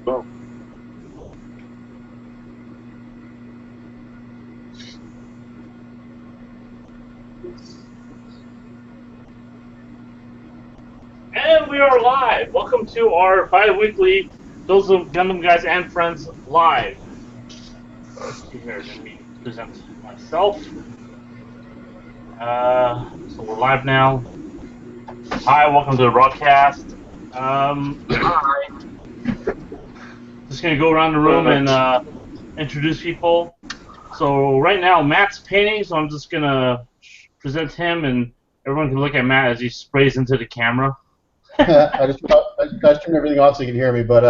Cool. And we are live. Welcome to our bi-weekly Those of Gundam Guys and Friends live. Let's see here. Let me present myself. So we're live now. Hi, welcome to the broadcast. Just gonna go around the room and introduce people. So right now Matt's painting, so I'm just gonna present him, and everyone can look at Matt as he sprays into the camera. I just turned everything off so you can hear me, but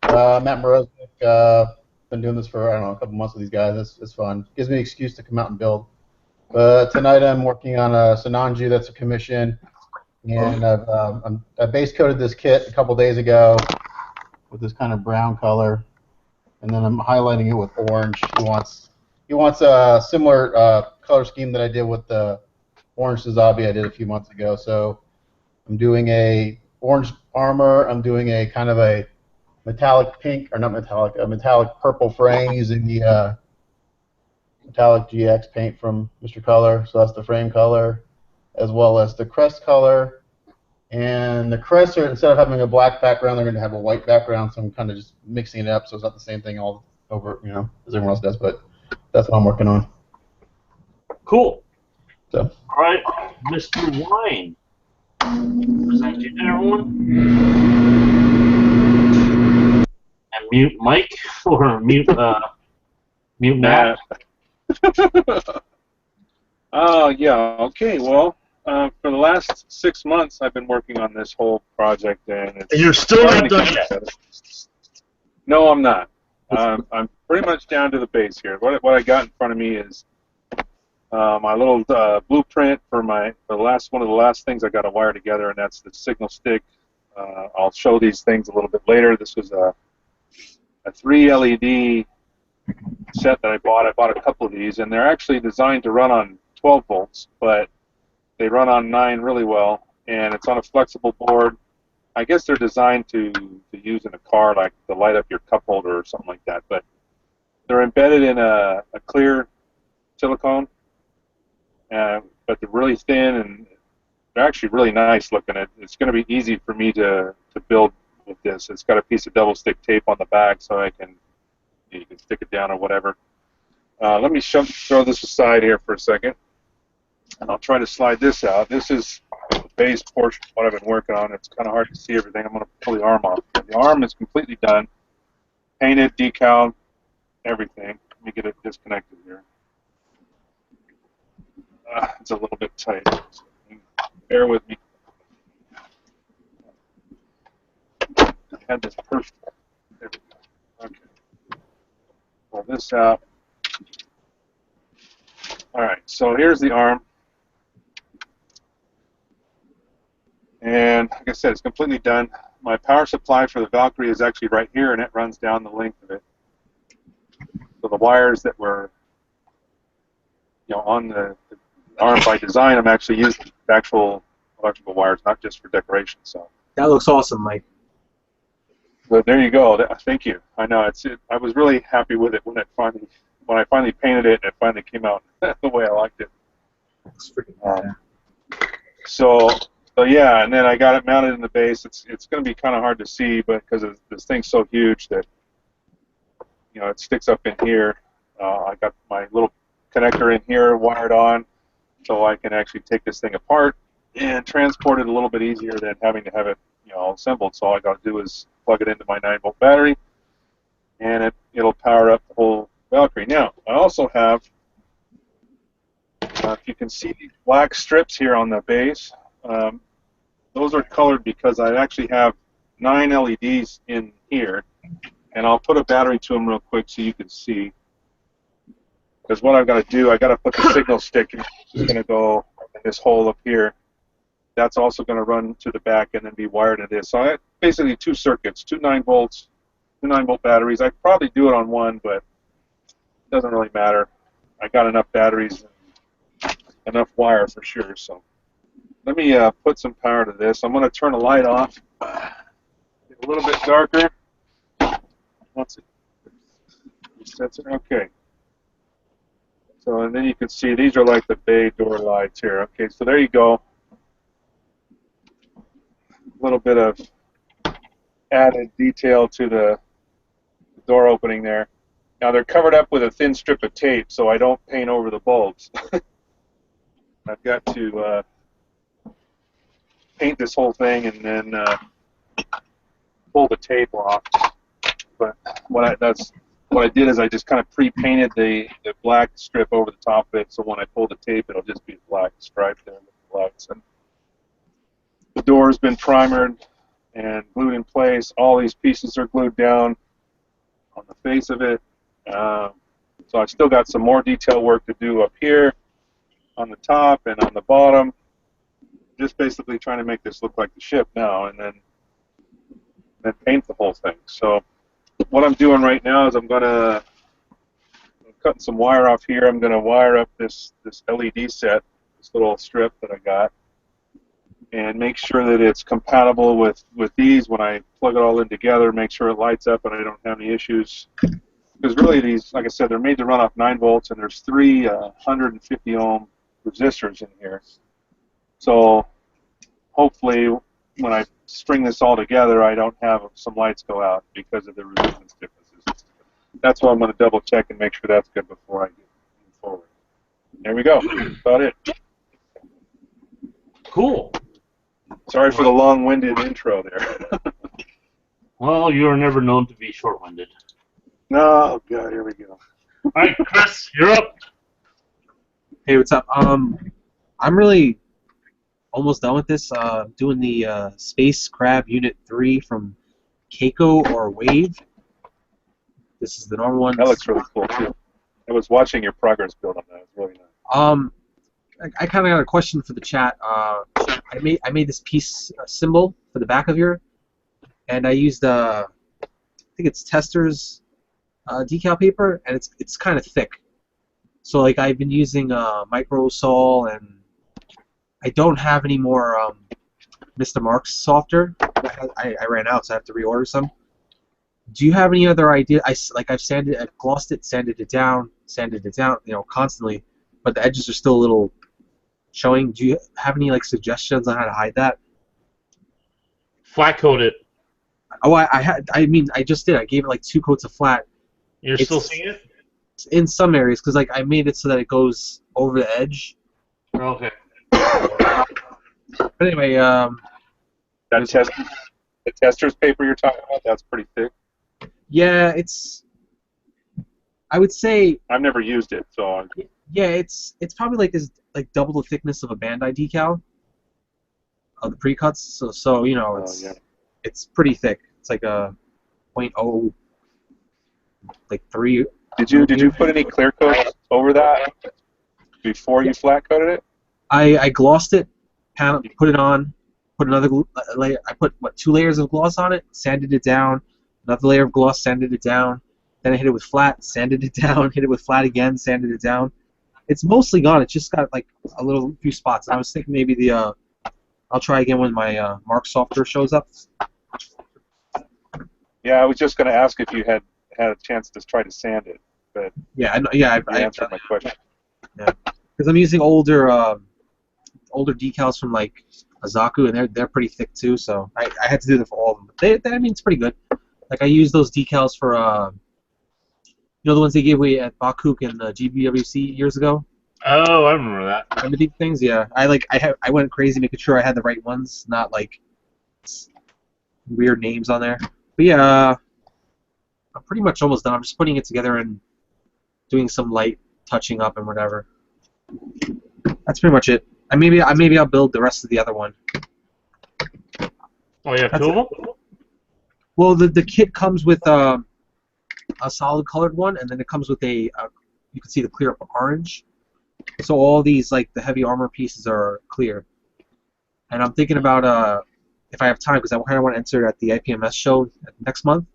Matt Moroznik, been doing this for, I don't know, a couple months with these guys. It's fun. Gives me an excuse to come out and build. But tonight I'm working on a Sananju that's a commission, and I base coated this kit a couple days ago with this kind of brown color, and then I'm highlighting it with orange. He wants a similar color scheme that I did with the orange Suzabi I did a few months ago. So I'm doing a orange armor. I'm doing a kind of a metallic pink, or not metallic, a metallic purple frame using the metallic GX paint from Mr. Color. So that's the frame color, as well as the crest color. And the crests are, instead of having a black background, they're going to have a white background. So I'm kind of just mixing it up, so it's not the same thing all over, you know, as everyone else does. But that's what I'm working on. Cool. So. All right, Mr. Wine. Present you to everyone. And mute Mike or mute Matt. Oh, yeah. Okay. Well, for the last 6 months, I've been working on this whole project, and You're still not done yet. No, I'm not. I'm pretty much down to the base here. What I got in front of me is my little blueprint for one of the last things I got to wire together, and that's the signal stick. I'll show these things a little bit later. This was a 3 LED set that I bought. I bought a couple of these, and they're actually designed to run on 12 volts, but they run on 9 really well, and it's on a flexible board. I guess they're designed to use in a car, like to light up your cup holder or something like that, but they're embedded in a clear silicone, but they're really thin, and they're actually really nice looking. It's going to be easy for me to build with this. It's got a piece of double stick tape on the back, so you can stick it down or whatever. Let me throw this aside here for a second, and I'll try to slide this out. This is the base portion of what I've been working on. It's kind of hard to see everything. I'm going to pull the arm off. The arm is completely done, painted, decaled, everything. Let me get it disconnected here. It's a little bit tight. So bear with me. I had this perfect. There we go. Okay. Pull this out. All right. So here's the arm, and like I said, it's completely done. My power supply for the Valkyrie is actually right here, and it runs down the length of it. So the wires that were, on the arm by design, I'm actually using actual electrical wires, not just for decoration. So that looks awesome, Mike. But there you go. Thank you. I know I was really happy with it when I finally painted it, and it finally came out the way I liked it. Looks freaking So yeah, and then I got it mounted in the base. It's going to be kind of hard to see, but because this thing's so huge that it sticks up in here. I got my little connector in here wired on, so I can actually take this thing apart and transport it a little bit easier than having to have it all assembled. So all I got to do is plug it into my 9-volt battery, and it'll power up the whole Valkyrie. Now I also have, if you can see these black strips here on the base, those are colored because I actually have 9 LEDs in here, and I'll put a battery to them real quick so you can see. Because what I've got to do, I've got to put the signal stick in. It's going to go in this hole up here. That's also going to run to the back and then be wired to this. So I have basically 2 circuits, 2 9-volts, 2 9-volt batteries. I could probably do it on one, but it doesn't really matter. I got enough batteries and enough wire for sure. So let me put some power to this. I'm going to turn the light off, get a little bit darker. once it resets it. Okay. So, and then you can see these are like the bay door lights here. Okay, so there you go. A little bit of added detail to the door opening there. Now they're covered up with a thin strip of tape, so I don't paint over the bulbs. I've got to paint this whole thing and then pull the tape off. But what I did is I just kind of pre-painted the black strip over the top of it, so when I pull the tape, it'll just be a black stripe there with the lights. And the door has been primered and glued in place. All these pieces are glued down on the face of it. So I've still got some more detail work to do up here on the top and on the bottom. Just basically trying to make this look like the ship now, and then paint the whole thing. So what I'm doing right now is I'm cutting some wire off here. I'm going to wire up this LED set, this little strip that I got, and make sure that it's compatible with these when I plug it all in together, make sure it lights up and I don't have any issues. Because really these, like I said, they're made to run off 9 volts, and there's 3 150 ohm resistors in here. So hopefully when I string this all together, I don't have some lights go out because of the resistance differences. That's why I'm going to double check and make sure that's good before I move forward. There we go. That's about it. Cool. Sorry for the long-winded intro there. Well, you are never known to be short-winded. Oh, God, here we go. All right, Chris, you're up. Hey, what's up? I'm really almost done with this. Doing the Space Crab Unit 3 from Keiko or Wave. This is the normal one. That looks really cool, too. I was watching your progress build on that. It's really nice. I kind of got a question for the chat. I made this piece symbol for the back of here, and I used I think it's Tester's decal paper, and it's kind of thick. So like I've been using microsol, and I don't have any more Mr. Marks softer. I ran out, so I have to reorder some. Do you have any other idea? I've glossed it, sanded it down, you know, constantly, but the edges are still a little showing. Do you have any like suggestions on how to hide that? Flat coat it. Oh, I just did. I gave it like 2 coats of flat. You're still seeing it? In some areas, because like I made it so that it goes over the edge. Okay. But anyway, The tester's paper you're talking about, that's pretty thick. yeah, I would say. I've never used it, so. Yeah, it's probably like this, like double the thickness of a Bandai decal of the pre-cuts. So you know, it's pretty thick. It's like a 0.0, like 3. Did you put any clear coat over that before you flat coated it? I glossed it, put it on, put another layer. I put 2 layers of gloss on it, sanded it down, another layer of gloss, sanded it down. Then I hit it with flat, sanded it down, hit it with flat again, sanded it down. It's mostly gone. It's just got like a few spots. And I was thinking maybe I'll try again when my Mark Softer shows up. Yeah, I was just going to ask if you had a chance to try to sand it, but yeah, I know, yeah, I answered my question. Yeah, because I'm using older decals from like Azaku, and they're pretty thick too. So I had to do them for all of them. But I mean, it's pretty good. Like I used those decals for you know the ones they gave away at Bakuk and GBWC years ago. Oh, I remember that. And the big things, yeah. I went crazy making sure I had the right ones, not like weird names on there. But yeah, I'm pretty much almost done. I'm just putting it together and doing some light touching up and whatever. That's pretty much it. Maybe I'll build the rest of the other one. Oh, you have 2 of them? Well, the kit comes with a solid colored one, and then it comes with you can see the clear orange. So all these, like the heavy armor pieces, are clear. And I'm thinking about if I have time, because I kind of want to enter at the IPMS show next month.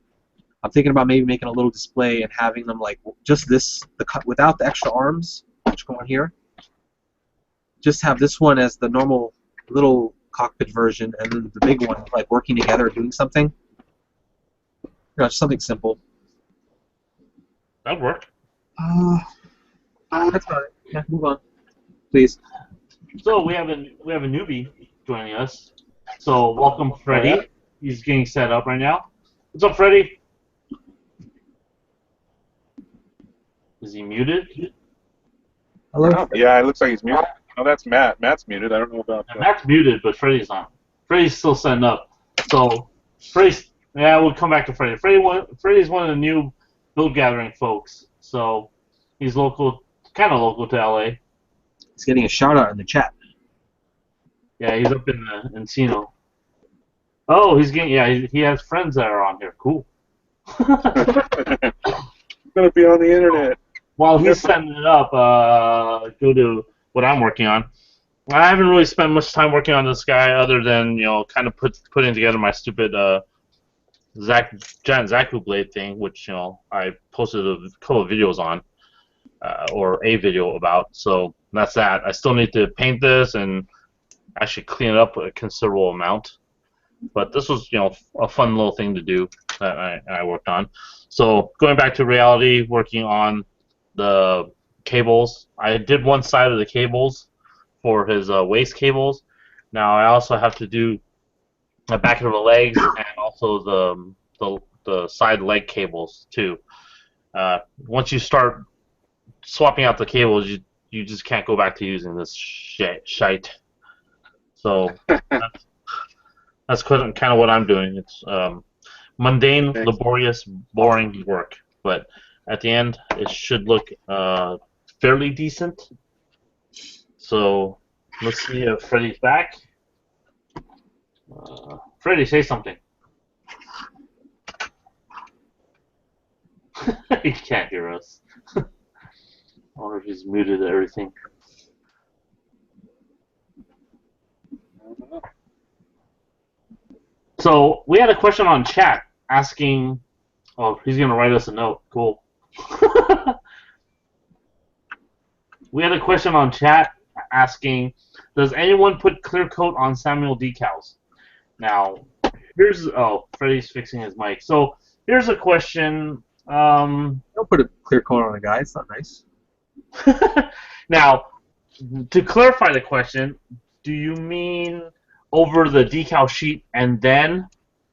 I'm thinking about maybe making a little display and having them like just the cut without the extra arms, which go on here. Just have this one as the normal little cockpit version, and then the big one like working together doing something. You know, just something simple. That'd work. That's all right. Yeah, move on, please. So we have a newbie joining us. So welcome, Freddie. yeah? He's getting set up right now. What's up, Freddie? Is he muted? Hello. Oh, yeah, it looks like he's muted. Oh, that's Matt. Matt's muted. I don't know about that. Matt's muted, but Freddie's not. Freddie's still setting up. So Freddie's, yeah, we'll come back to Freddie. Freddie's one of the new build gathering folks. So he's local, kind of local to LA. He's getting a shout out in the chat. Yeah, he's up in Encino. Oh, he's getting, yeah, he has friends that are on here. Cool. Gonna be on the internet. While he's setting it up, go to what I'm working on. I haven't really spent much time working on this guy other than, kind of putting together my stupid giant Zaku blade thing, which, I posted a couple of videos on, or a video about. So that's that. I still need to paint this and actually clean it up a considerable amount. But this was, a fun little thing to do that I worked on. So going back to reality, working on the cables. I did one side of the cables for his waist cables. Now I also have to do the back of the legs and also the side leg cables too. Once you start swapping out the cables, you just can't go back to using this shite. So that's kind of what I'm doing. It's mundane, laborious, boring work, but at the end it should look fairly decent. So let's see if Freddy's back. Freddy, say something. He can't hear us. I wonder if he's muted everything. So we had a question on chat asking. Oh, he's gonna write us a note. Cool. We had a question on chat asking, does anyone put clear coat on Samuel decals? Now, Freddy's fixing his mic. So here's a question. Don't put a clear coat on a guy. It's not nice. Now, to clarify the question, do you mean over the decal sheet and then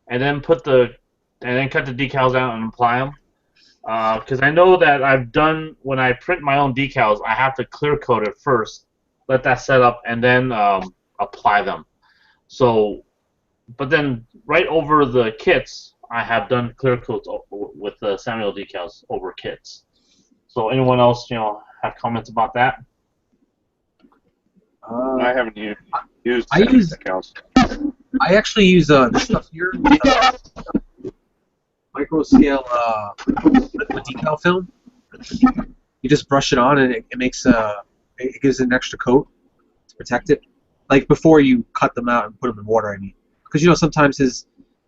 cut the decals out and apply them? Because I know that I've done, when I print my own decals, I have to clear coat it first, let that set up, and then apply them. So, but then right over the kits, I have done clear coats with the Samuel decals over kits. So anyone else, have comments about that? I haven't used I use decals. I actually use this stuff here, micro scale liquid decal film. You just brush it on, and it makes it gives it an extra coat to protect it. Like before you cut them out and put them in water, I mean, because sometimes his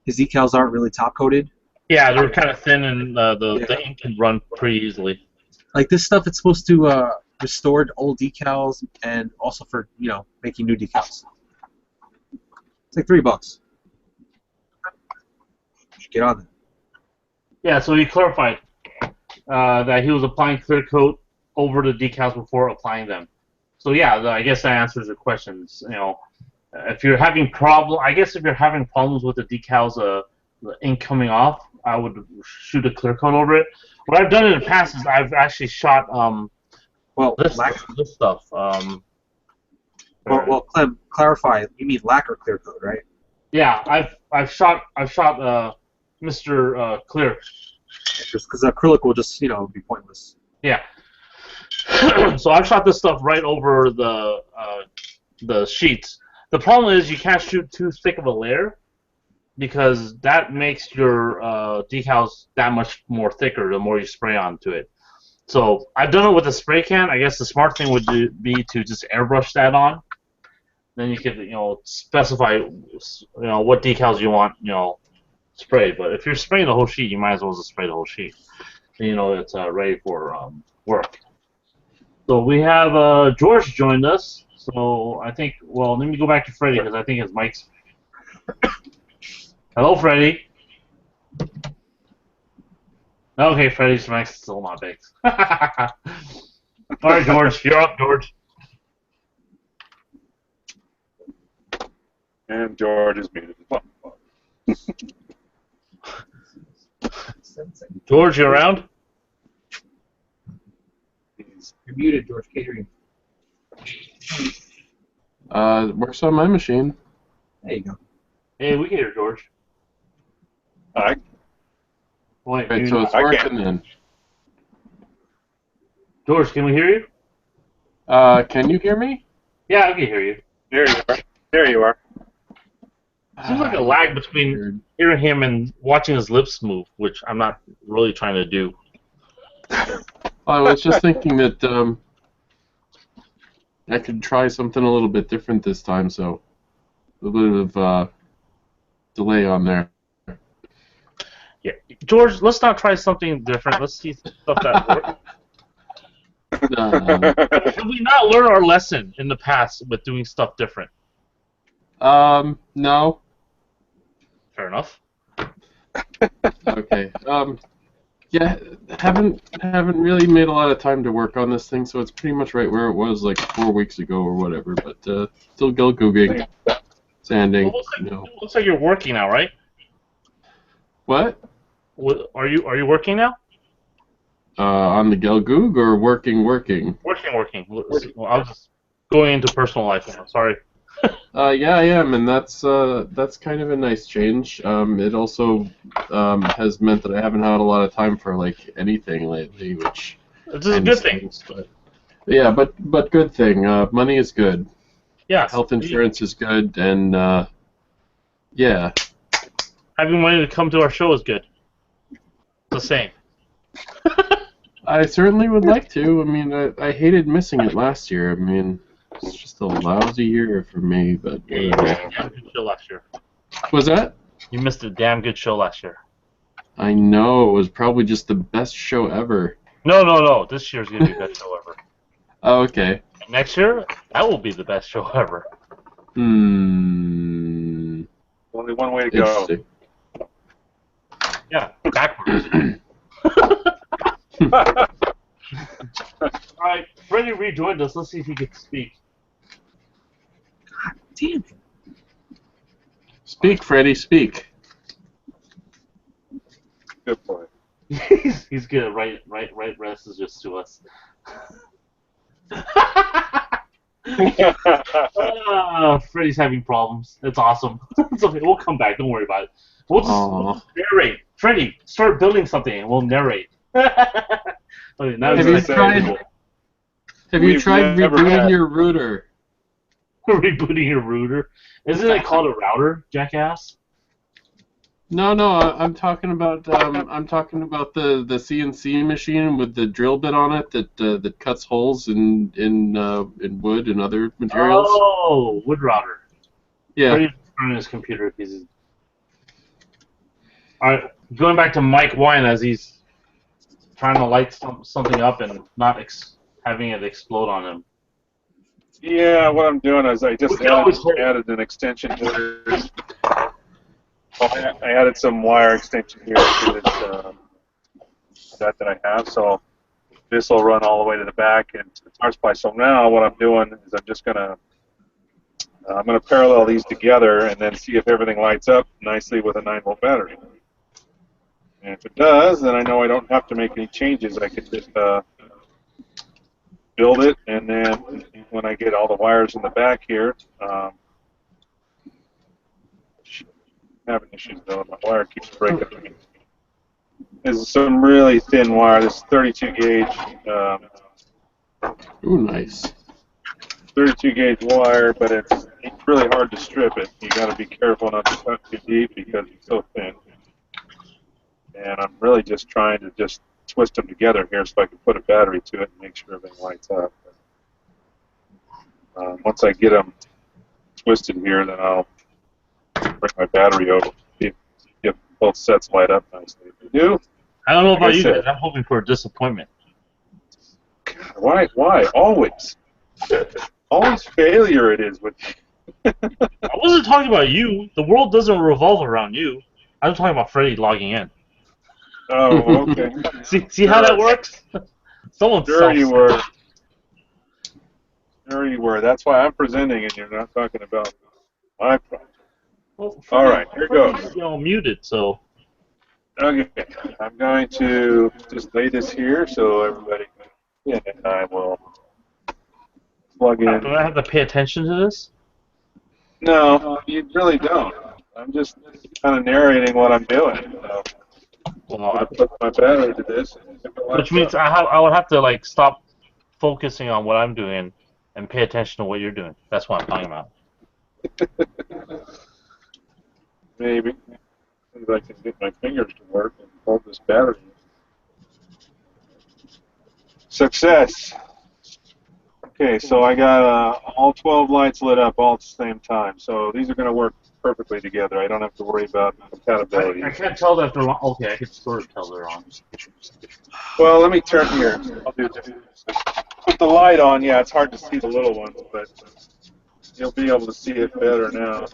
decals aren't really top coated. Yeah, they're kind of thin, and the ink can run pretty easily. Like this stuff, it's supposed to restore old decals and also for making new decals. It's like $3. Should get on that. Yeah, so he clarified that he was applying clear coat over the decals before applying them. So yeah, I guess that answers your questions. If you're having problems with the decals, the ink coming off, I would shoot a clear coat over it. What I've done in the past is I've actually shot this stuff. Well, Clem, clarify. You mean lacquer clear coat, right? Yeah, I've shot Mr. Clear. Just because acrylic will just be pointless. Yeah. So I've shot this stuff right over the sheets. The problem is you can't shoot too thick of a layer because that makes your decals that much more thicker the more you spray onto it. So I've done it with a spray can. I guess the smart thing would be to just airbrush that on. Then you could specify what decals you want sprayed. But if you're spraying the whole sheet, you might as well just spray the whole sheet. Then it's ready for work. So we have George joined us. So I think, let me go back to Freddie because I think his mic's. Hello, Freddie. Okay, Freddy's Max is still not baked. Alright, George, you're up, George. And George is muted. George, you around? You're muted, George. Can't hear you. Works on my machine. There you go. Hey, we can hear George. I Wait, Right, you- so it's I working can't. then. George, can we hear you? Can you hear me? Yeah, I can hear you. There you are. There you are. Seems like a lag between hearing him and watching his lips move, which I'm not really trying to do. I was just thinking that I could try something a little bit different this time, so a little bit of delay on there. Yeah, George, let's not try something different. Let's see stuff that works. Have we not learned our lesson in the past with doing stuff different? No. Fair enough. Okay. Yeah, haven't really made a lot of time to work on this thing, so it's pretty much right where it was like 4 weeks ago or whatever. But still go googing, sanding. Well, looks like you're working now, right? What? Are you working now? On the Gelgoog or working? Working. Well, I was just going into personal life now. Sorry. Yeah, I am, and that's kind of a nice change. It also has meant that I haven't had a lot of time for like anything lately, which This is a good thing. But, yeah, but good thing. Money is good. Yes. Health insurance is good, and yeah. Having money to come to our show is good. The same. I certainly would like to. I mean, I hated missing it last year. I mean, it's just a lousy year for me, but Yeah, you missed a damn good show last year. was that? You missed a damn good show last year. I know, it was probably just the best show ever. No. This year's gonna be the best show ever. Oh, okay. Next year, that will be the best show ever. Hmm. Only one way to go. Interesting. Yeah, backwards. Alright, Freddie rejoined us. Let's see if he can speak. Damn it. Speak, Freddy, speak. Good boy. He's gonna write messages to us. Freddie's having problems. It's awesome. It's okay. We'll come back. Don't worry about it. We'll just narrate. Freddie, start building something and we'll narrate. Okay, now Have he's you like, tried? Have you We've tried never rebooting had- your router? rebooting your router? Isn't it called a router, jackass? No, I'm talking about the CNC machine with the drill bit on it that cuts holes in wood and other materials. Oh, wood router. Yeah. Freddie's running his computer if he's. Alright, going back to Mike Wine as he's trying to light something up and not having it explode on him. Yeah, what I'm doing is I just We can always hold. added an extension here. I added some wire extension here to this that I have, so this will run all the way to the back and to the power supply. So now what I'm doing is I'm gonna parallel these together and then see if everything lights up nicely with a 9-volt battery. And if it does, then I know I don't have to make any changes. I can just build it, and then when I get all the wires in the back here, having issues though. My wire keeps breaking. This is some really thin wire. This is 32 gauge. Ooh, nice. 32 gauge wire, but it's really hard to strip it. You got to be careful not to cut too deep because it's so thin. And I'm really just trying to just twist them together here so I can put a battery to it and make sure everything lights up. Once I get them twisted here, then I'll bring my battery over. See if both sets light up nicely. If they do, I don't know about Like I you said. guys. I'm hoping for a disappointment. why? Always. Always failure it is with you. I wasn't talking about you. The world doesn't revolve around you. I was talking about Freddie logging in. Oh, okay. See how that works? Someone Sure you were. self-centered. Sure you were. That's why I'm presenting, and you're not talking about my project. Well, All right, here goes. Muted, so. Okay, I'm going to just lay this here so everybody can see it, and I will plug Do in. I have to pay attention to this? No, you really don't. I'm just kind of narrating what I'm doing. So I'm going to put my battery to this. Which means I would have to like stop focusing on what I'm doing and pay attention to what you're doing. That's what I'm talking about. Maybe. As I can get my fingers to work and hold this battery. Success. Okay, so I got all 12 lights lit up all at the same time. So these are going to work perfectly together. I don't have to worry about compatibility. I can't tell that they're on. Okay, I can sort of tell they're on. Well, let me turn here. I'll do this. Put the light on. Yeah, it's hard to see the little ones, but you'll be able to see it better now.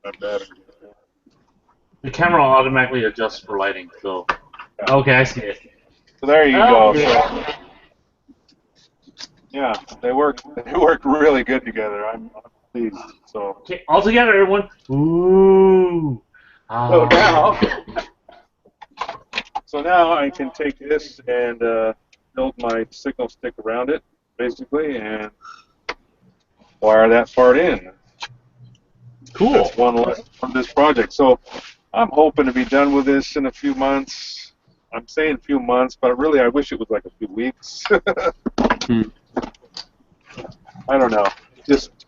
My battery. The camera automatically adjusts for lighting, so. Okay, I see it. So there you Oh, go. yeah. So, yeah, they work really good together. I'm pleased. So. Okay, all together, everyone. Ooh. So now I can take this and build my signal stick around it, basically, and wire that part in. Cool. That's one less from this project. So I'm hoping to be done with this in a few months. I'm saying a few months, but really I wish it was like a few weeks. I don't know. Just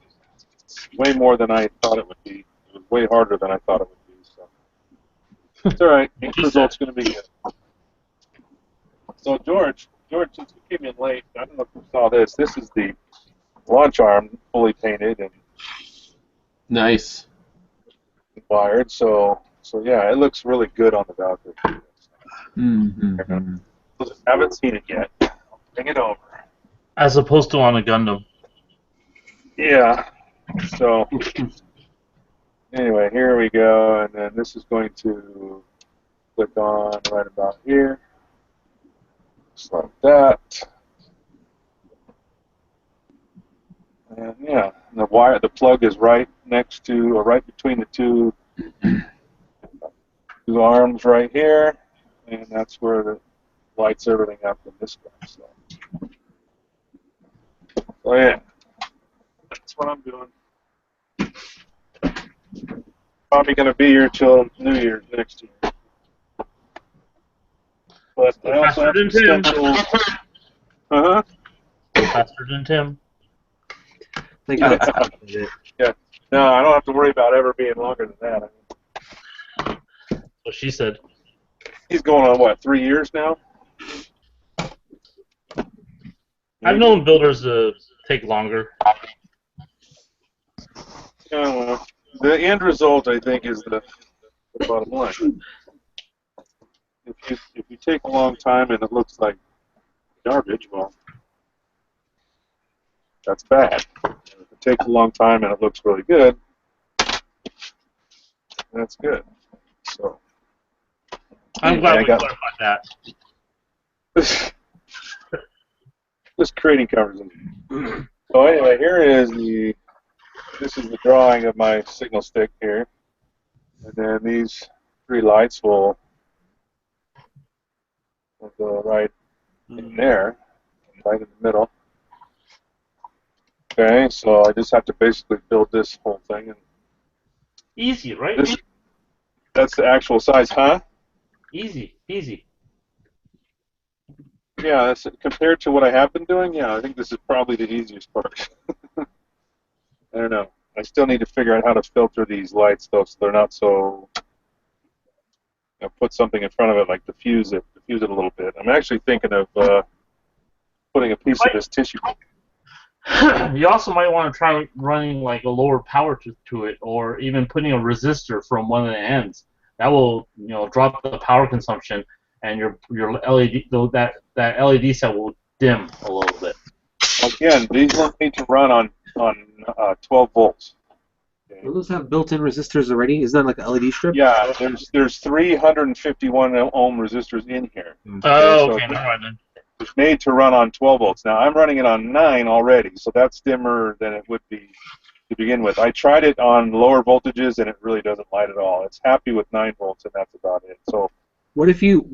it's way more than I thought it would be. It was way harder than I thought it would be. So it's all right. The result's going to be good. So George, since you came in late, I don't know if you saw this. This is the launch arm fully painted and Nice. wired. So yeah, it looks really good on the Valkyrie. Mm-hmm. Haven't seen it yet. I'll bring it over. As opposed to on a Gundam. Yeah. So anyway, here we go, and then this is going to click on right about here. Just like that. And yeah, the plug is right next to, or right between the two arms right here, and that's where it lights everything up in this one. So yeah, that's what I'm doing. Probably going to be here till New Year's next year. But I also have some scheduled. Faster than Tim. Yeah. No, I don't have to worry about ever being longer than that. I mean, What she said. he's going on what, 3 years now? I've known builders to take longer. Yeah, well, the end result, I think, is the bottom line. If you take a long time and it looks like garbage, well, that's bad. If it takes a long time and it looks really good, that's good. So I'm glad we clarified that. Just creating covers. So anyway, this is the drawing of my signal stick here, and then these 3 lights will go right in there, right in the middle. Okay, so I just have to basically build this whole thing. And Easy, right? That's the actual size, huh? Easy. Yeah, that's compared to what I have been doing. Yeah, I think this is probably the easiest part. I don't know. I still need to figure out how to filter these lights, though, so they're not so. Put something in front of it, like diffuse it a little bit. I'm actually thinking of putting a piece of this tissue. You also might want to try running like a lower power to it, or even putting a resistor from one of the ends. That will, drop the power consumption, and your LED that LED set will dim a little bit. Again, these will need to run on 12 volts. Okay. Will those have built-in resistors already? Isn't that like an LED strip? Yeah, there's 351 ohm resistors in here. Oh, so okay, never mind then. it's made to run on 12 volts. Now I'm running it on 9 already, so that's dimmer than it would be to begin with. I tried it on lower voltages and it really doesn't light at all. It's happy with 9 volts and that's about it. So what if you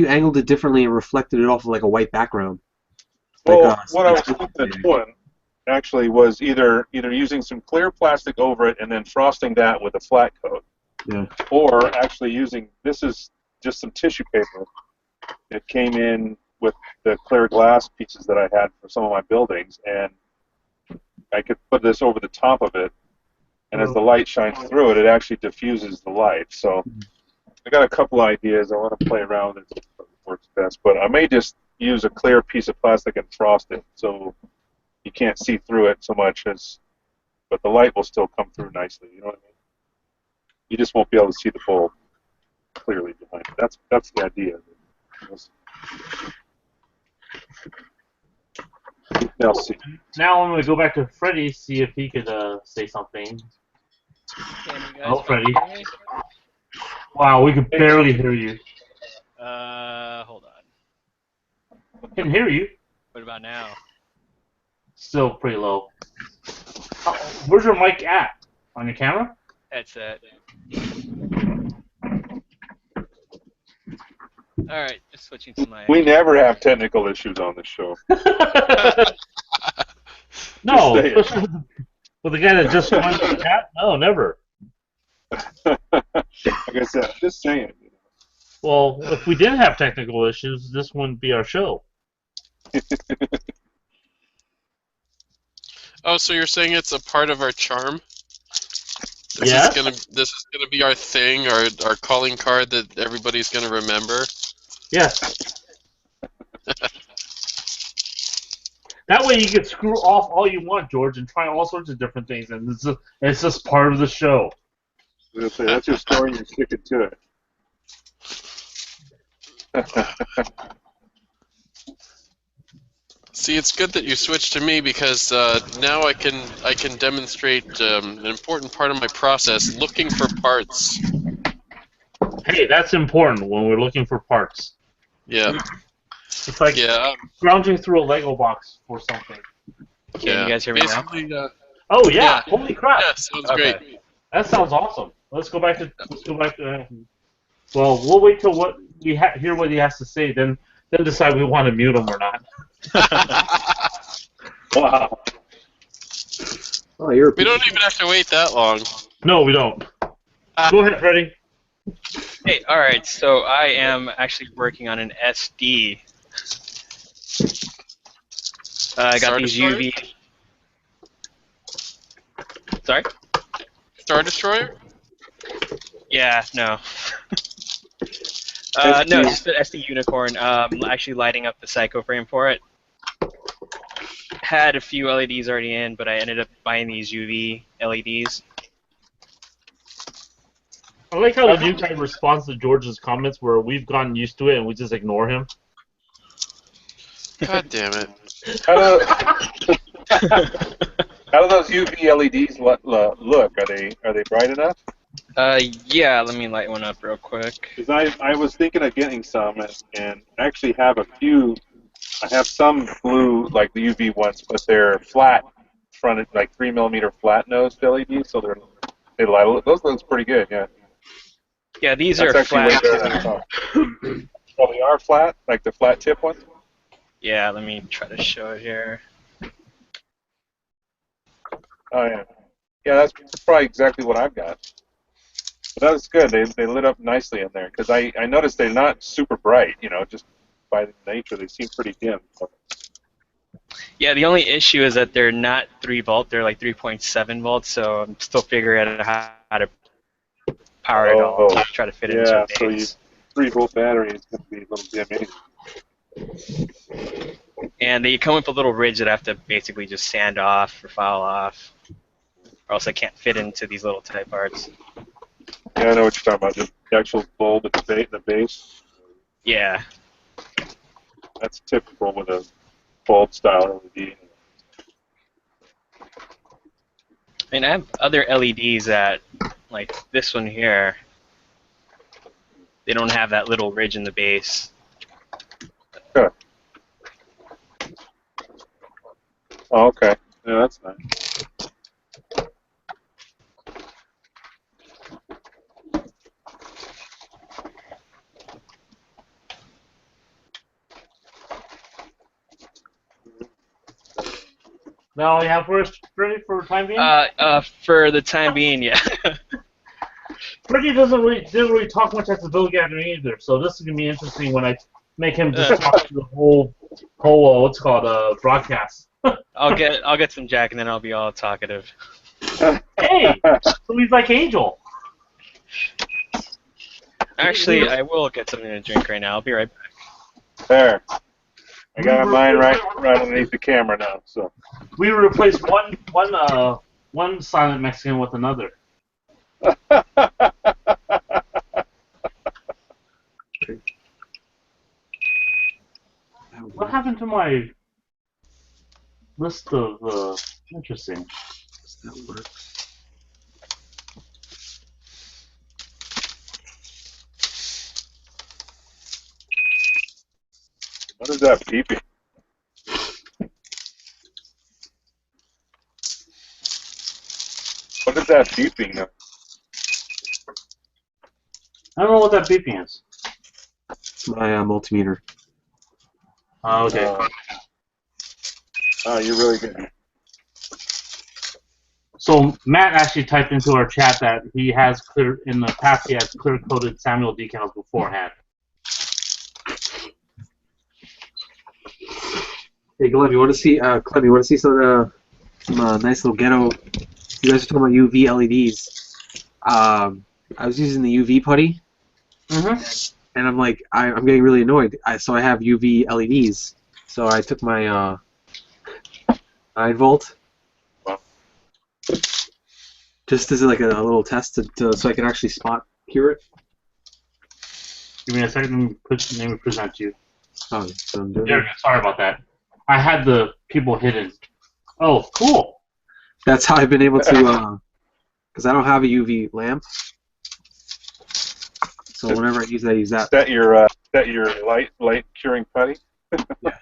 angled it differently and reflected it off of like a white background? Well, what I was thinking of doing actually was either using some clear plastic over it and then frosting that with a flat coat, or actually using, this is just some tissue paper. It came in with the clear glass pieces that I had for some of my buildings, and I could put this over the top of it, and as the light shines through it, it actually diffuses the light. So I got a couple ideas. I want to play around with it, so it works best, but I may just use a clear piece of plastic and frost it so you can't see through it so much but the light will still come through nicely. You know what I mean? You just won't be able to see the bulb clearly behind it. That's the idea. Now see. Now I'm going to go back to Freddy, see if he could say something. Can you guys Oh, Freddy. hear me? Wow, we could barely hear you. Hold on. Can hear you. What about now? Still pretty low. Where's your mic at? On your camera? Headset. Alright, just switching to my... We never have technical issues on this show. No. With the guy that just went to the chat? No, never. Like I said, just saying. Well, if we didn't have technical issues, this wouldn't be our show. Oh, so you're saying it's a part of our charm? Yeah. This is gonna be our thing, our calling card that everybody's gonna remember. Yes. That way you can screw off all you want, George, and try all sorts of different things, and it's just part of the show. That's your story, and you're sticking to it. See, it's good that you switched to me because now I can demonstrate an important part of my process: looking for parts. Hey, that's important when we're looking for parts. Yeah. It's like scrounging through a Lego box for something. Can you guys hear me now? Oh yeah! Holy crap! Yeah, sounds great. That sounds awesome. Let's go back to. Well, we'll wait till hear what he has to say, then decide we want to mute him or not. Wow. Oh, you're. We don't even have to wait that long. No, we don't. Go ahead, Freddie. Hey, alright, so I am actually working on an SD. I got these UV... Sorry? Star Destroyer? Yeah, no. No, it's just an SD Unicorn. Actually lighting up the Psycho frame for it. Had a few LEDs already in, but I ended up buying these UV LEDs. I like how the new guy responds to George's comments where we've gotten used to it and we just ignore him. God damn it. How do those UV LEDs look? Are they bright enough? Yeah, let me light one up real quick. Because I was thinking of getting some and actually have a few. I have some blue, like the UV ones, but they're flat fronted, like 3mm flat nosed LEDs, so they light. Those looks pretty good, yeah. Yeah, these That's are actually way flat. better than I thought. Oh, they are flat, like the flat tip ones. Yeah, let me try to show it here. Oh yeah, yeah. That's probably exactly what I've got. But that was good. They lit up nicely in there because I noticed they're not super bright. You know, just by nature they seem pretty dim. Yeah, the only issue is that they're not 3 volt, they're like 3.7 volts, so I'm still figuring out how to power it all, try to fit it in some days. So 3-volt battery is going to be a little dim anyway. And they come with a little ridge that I have to basically just sand off or file off, or else I can't fit into these little type parts. Yeah, I know what you're talking about, the actual bulb at the base. Yeah. That's typical with a bulb style LED. And I have other LEDs that, like this one here, they don't have that little ridge in the base. Good. Oh, okay. Yeah, that's nice. Now you have first ready for the time being. For the time being, yeah. Ricky didn't really talk much at the Bill gathering either, so this is gonna be interesting when I make him just talk to the whole what's it called broadcast. I'll get some Jack and then I'll be all talkative. Hey, so he's like Angel. Actually, I will get something to drink right now. I'll be right back. There. I got mine right underneath the camera now. So We replaced one silent Mexican with another. What happened to my list of interesting? That works. what is that beeping? What is that beeping? I don't know what that beeping is. It's my multimeter. Oh, okay. Oh, you're really good. So Matt actually typed into our chat that he has in the past he has clear-coded Samuel decals beforehand. Hey, Gleb, you want to see? Clem, you want to see some nice little ghetto? You guys are talking about UV LEDs. I was using the UV putty, and I'm like, I'm getting really annoyed. So I have UV LEDs. So I took my 9-volt, just as like a little test so I can actually spot cure it. Give me a second. Let me present you. Oh, so I'm doing There we go. Sorry about that. I had the people hidden. Oh, cool. That's how I've been able to, because I don't have a UV lamp. So whenever I use that. Set your light curing putty. Yeah.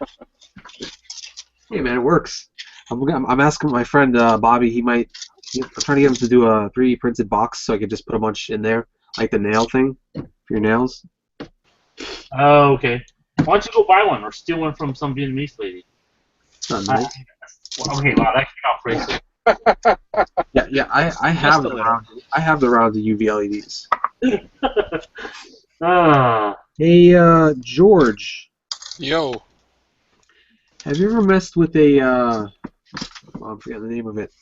Hey man, it works. I'm asking my friend Bobby. I'm trying to get him to do a 3D printed box so I can just put a bunch in there, like the nail thing for your nails. Oh, okay. Why don't you go buy one or steal one from some Vietnamese lady? Not nice. Okay, wow, that came out crazy. Yeah. I have the round. I have the round of UV LEDs. Hey, George. Yo. Have you ever messed with a? I'm forgetting the name of it.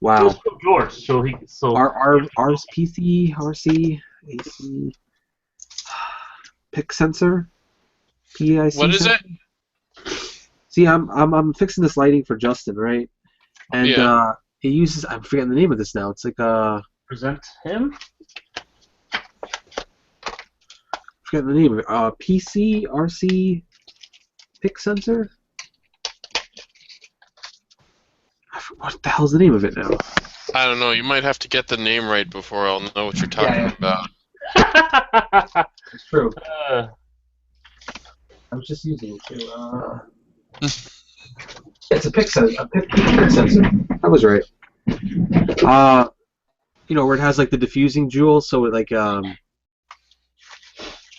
Wow. George. So RC, AC, PIC sensor. PIC. What is it? See, I'm fixing this lighting for Justin, right? And Yeah. it uses. I'm forgetting the name of this now. It's like present him. Forgetting the name of it. PC RC PIC sensor. What the hell's the name of it now? I don't know. You might have to get the name right before I'll know what you're talking about. It's true. I was just using it too. It's a PIC sensor. A PIC sensor. That was right. Where it has like the diffusing jewel, so it like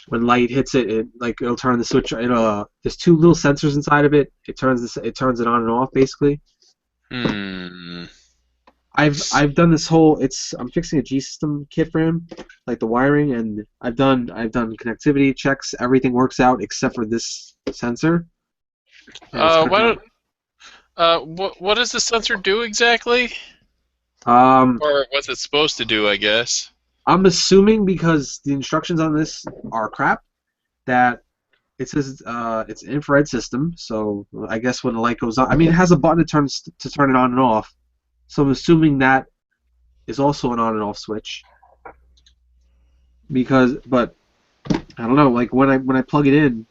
when light hits it, it'll turn the switch. There's two little sensors inside of it. It turns it on and off basically. I've done this whole. I'm fixing a G system kit for him, like the wiring, and I've done connectivity checks. Everything works out except for this sensor. What does the sensor do exactly? Or what's it supposed to do, I guess? I'm assuming because the instructions on this are crap, that it says it's an infrared system. So I guess when the light goes on, it has a button to turn it on and off. So I'm assuming that is also an on and off switch. But I don't know. Like when I plug it in,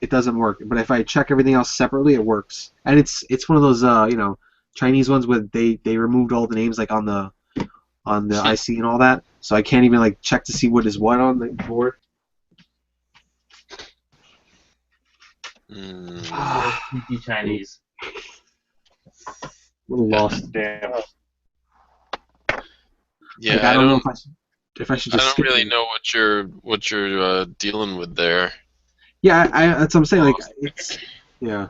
it doesn't work. But if I check everything else separately, it works. And it's one of those Chinese ones where they removed all the names like on the IC and all that, so I can't even like check to see what is what on the board. Sneaky Chinese. A little lost. Damn. Yeah, Like, I don't know if I should I just don't skip really it. know what you're dealing with there. Yeah, that's what I'm saying. Like, it's yeah.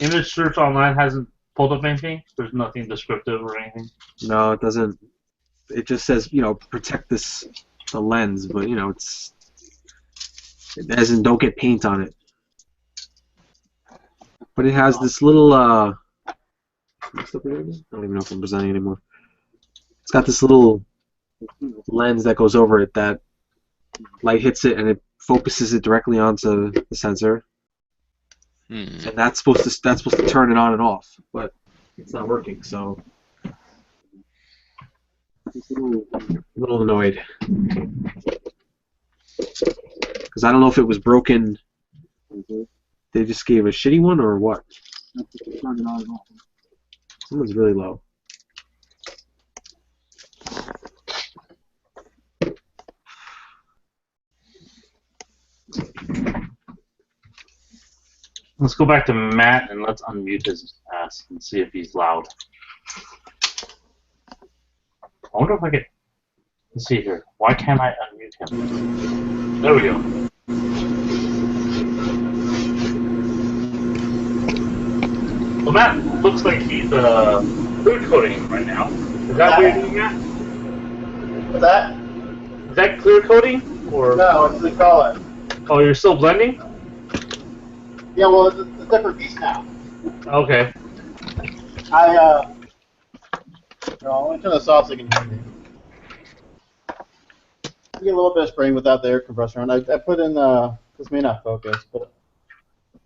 Image search online hasn't pulled up anything. There's nothing descriptive or anything. No, it doesn't. It just says, protect the lens, but it doesn't. Don't get paint on it. But it has this little I don't even know if I'm presenting anymore. It's got this little lens that goes over it that light hits it and it focuses it directly onto the sensor. And that's supposed to turn it on and off, but it's not working, so I'm a little annoyed. Because I don't know if it was broken. They just gave a shitty one or what? Someone's really low. Let's go back to Matt and let's unmute his ass and see if he's loud. I wonder if I could. Let's see here. Why can't I unmute him? There we go. Well, Matt looks like he's clear coding right now. Is that what you're doing, Matt? What's that? Is that clear coding or? No, it's the color. Oh, you're still blending? Yeah, well, it's a different piece now. Okay. No, let me turn this off so you can hear me. You get a little bit of spraying without the air compressor on. I put in this may not focus, but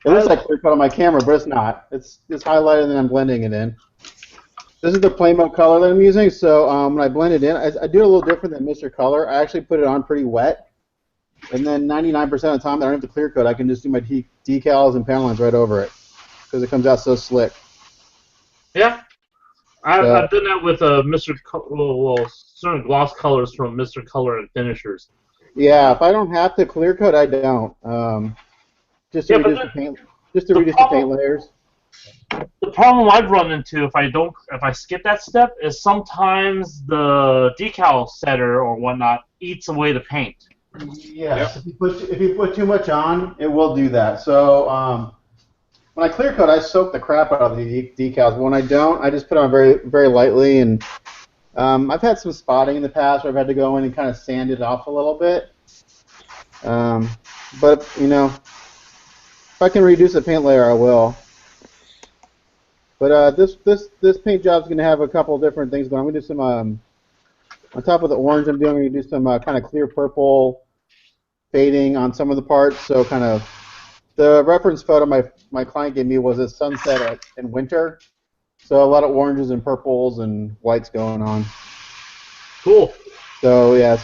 it looks like clear cut on my camera, but it's not. It's highlighted and then I'm blending it in. This is the plain mode color that I'm using, so when I blend it in, I do it a little different than Mr. Color. I actually put it on pretty wet. And then 99% of the time, I don't have to clear coat. I can just do my decals and panel lines right over it because it comes out so slick. Yeah, I've done that with certain gloss colors from Mr. Color and Finishers. Yeah, if I don't have to clear coat, I don't. Just to reduce the paint layers. The problem I've run into if I skip that step is sometimes the decal setter or whatnot eats away the paint. Yes. Yep. If you put too much on, it will do that. So when I clear coat, I soak the crap out of the decals. But when I don't, I just put on very, very lightly. And I've had some spotting in the past where I've had to go in and kind of sand it off a little bit. But if I can reduce the paint layer, I will. But this paint job is going to have a couple different things going. I'm going to do some on top of the orange. I'm going to do some kind of clear purple fading on some of the parts. So kind of the reference photo my client gave me was a sunset in winter. So a lot of oranges and purples and whites going on. Cool. So yeah,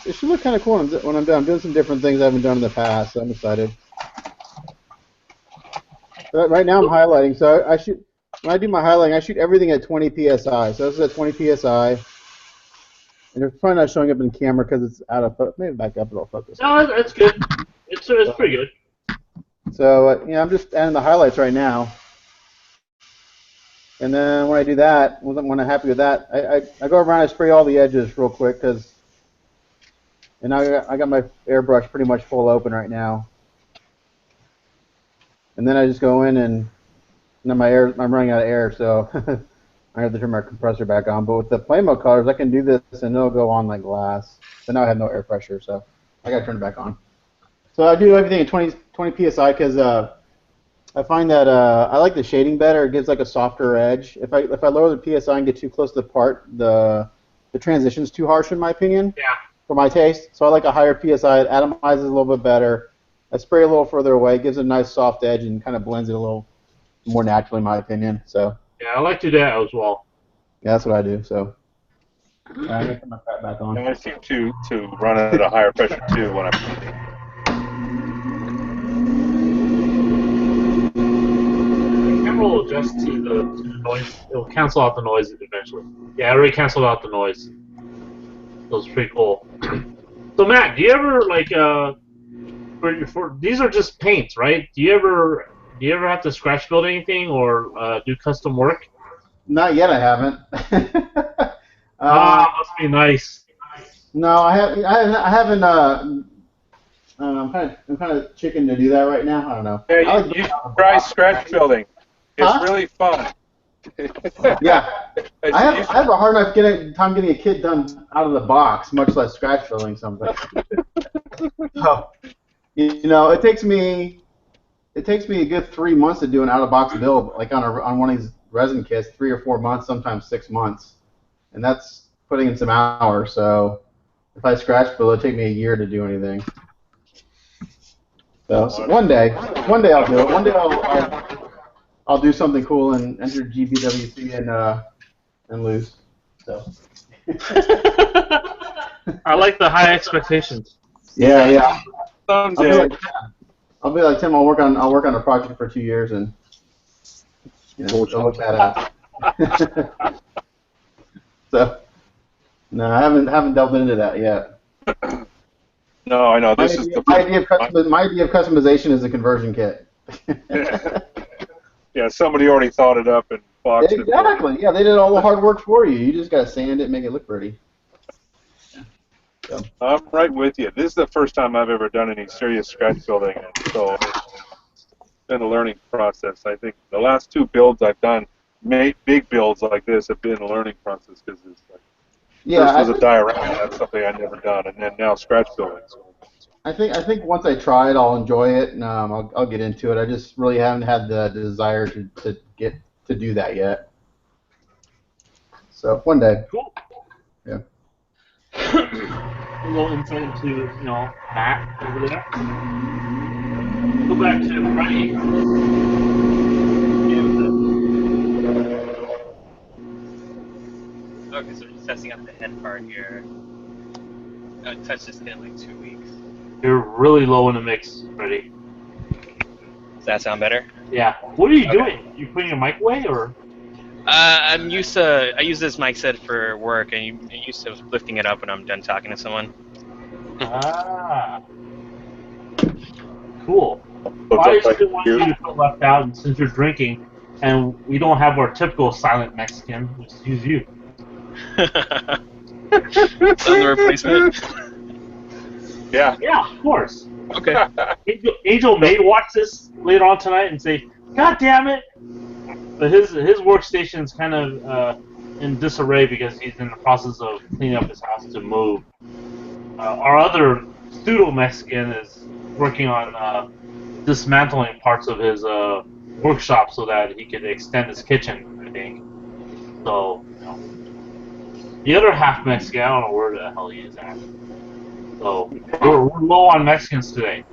it should look kind of cool when I'm done. I'm doing some different things I haven't done in the past. So I'm excited. But right now I'm highlighting. So when I do my highlighting, I shoot everything at 20 psi. So this is at 20 psi. And it's probably not showing up in the camera because it's out of focus. Maybe back up, it'll focus. No, that's good. It's pretty good. So I'm just adding the highlights right now. And then when I do that, when I'm happy with that, I go around and spray all the edges real quick and I got my airbrush pretty much full open right now. And then I just go in and then I'm running out of air, so I have to turn my compressor back on. But with the plain mode colors, I can do this and it'll go on like glass. But now I have no air pressure, so I gotta turn it back on. So I do everything at 20 psi because I find that I like the shading better. It gives like a softer edge. If I lower the psi and get too close to the part, the transition's too harsh in my opinion. Yeah. For my taste. So I like a higher psi. It atomizes a little bit better. I spray a little further away, gives it a nice soft edge, and kind of blends it a little more naturally, in my opinion. So. Yeah, I like to do that as well. Yeah, that's what I do. So. I'm gonna put my crap back on. And I seem to run at a higher pressure too when I'm. will adjust to the noise. It will cancel out the noise eventually. Yeah, I already canceled out the noise. So it's pretty cool. So Matt, do you ever like for these are just paints, right? Do you ever have to scratch build anything or do custom work? Not yet. I haven't. Must be nice. No, I haven't. I haven't. I'm kind of chicken to do that right now. I don't know. Yeah, I you should try scratch building. It's Huh? really fun. Yeah, It's- I you have a hard enough time getting a kit done out of the box, much less scratch building something. So, it takes me a good 3 months to do an out of box build, like on one of these resin kits, 3 or 4 months, sometimes 6 months, and that's putting in some hours. So if I scratch build, it'll take me a year to do anything. So one day I'll do it. One day I'll do something cool and enter GBWC and lose. So. I like the high expectations. Yeah. someday. I'll be like Tim. I'll work on a project for 2 years and it'll look badass. So no, I haven't delved into that yet. No, I know. My This is idea of customization is a conversion kit. Yeah, somebody already thought it up and boxed it. Exactly. Yeah, they did all the hard work for you. You just gotta sand it, and make it look pretty. So. I'm right with you. This is the first time I've ever done any serious scratch building, and so it's been a learning process. I think the last 2 builds I've done, big builds like this, have been a learning process because it's like first was a diorama. That's something I'd never done, and then now scratch building. So. I think once I try it, I'll enjoy it, and I'll get into it. I just really haven't had the desire to get to do that yet. So one day. Cool. Yeah. A little insight into Matt over there. Go back to Freddie. Okay, so we're just testing out the head part here. I haven't touched this kit in like 2 weeks. You're really low in the mix, Freddie. Does that sound better? Yeah. What are you doing? You putting your mic away or? I use this mic set for work, and I'm used to lifting it up when I'm done talking to someone. Ah. Cool. Well, I just didn't want you to feel left out, and since you're drinking, and we don't have our typical silent Mexican, let's use you. Is that the replacement? Yeah. Yeah, of course. Okay. Angel may watch this later on tonight and say, "God damn it!" But his workstation's kind of in disarray because he's in the process of cleaning up his house to move. Our other pseudo Mexican is working on dismantling parts of his workshop so that he could extend his kitchen, I think. So, the other half Mexican, I don't know where the hell he is at. So, we're low on Mexicans today.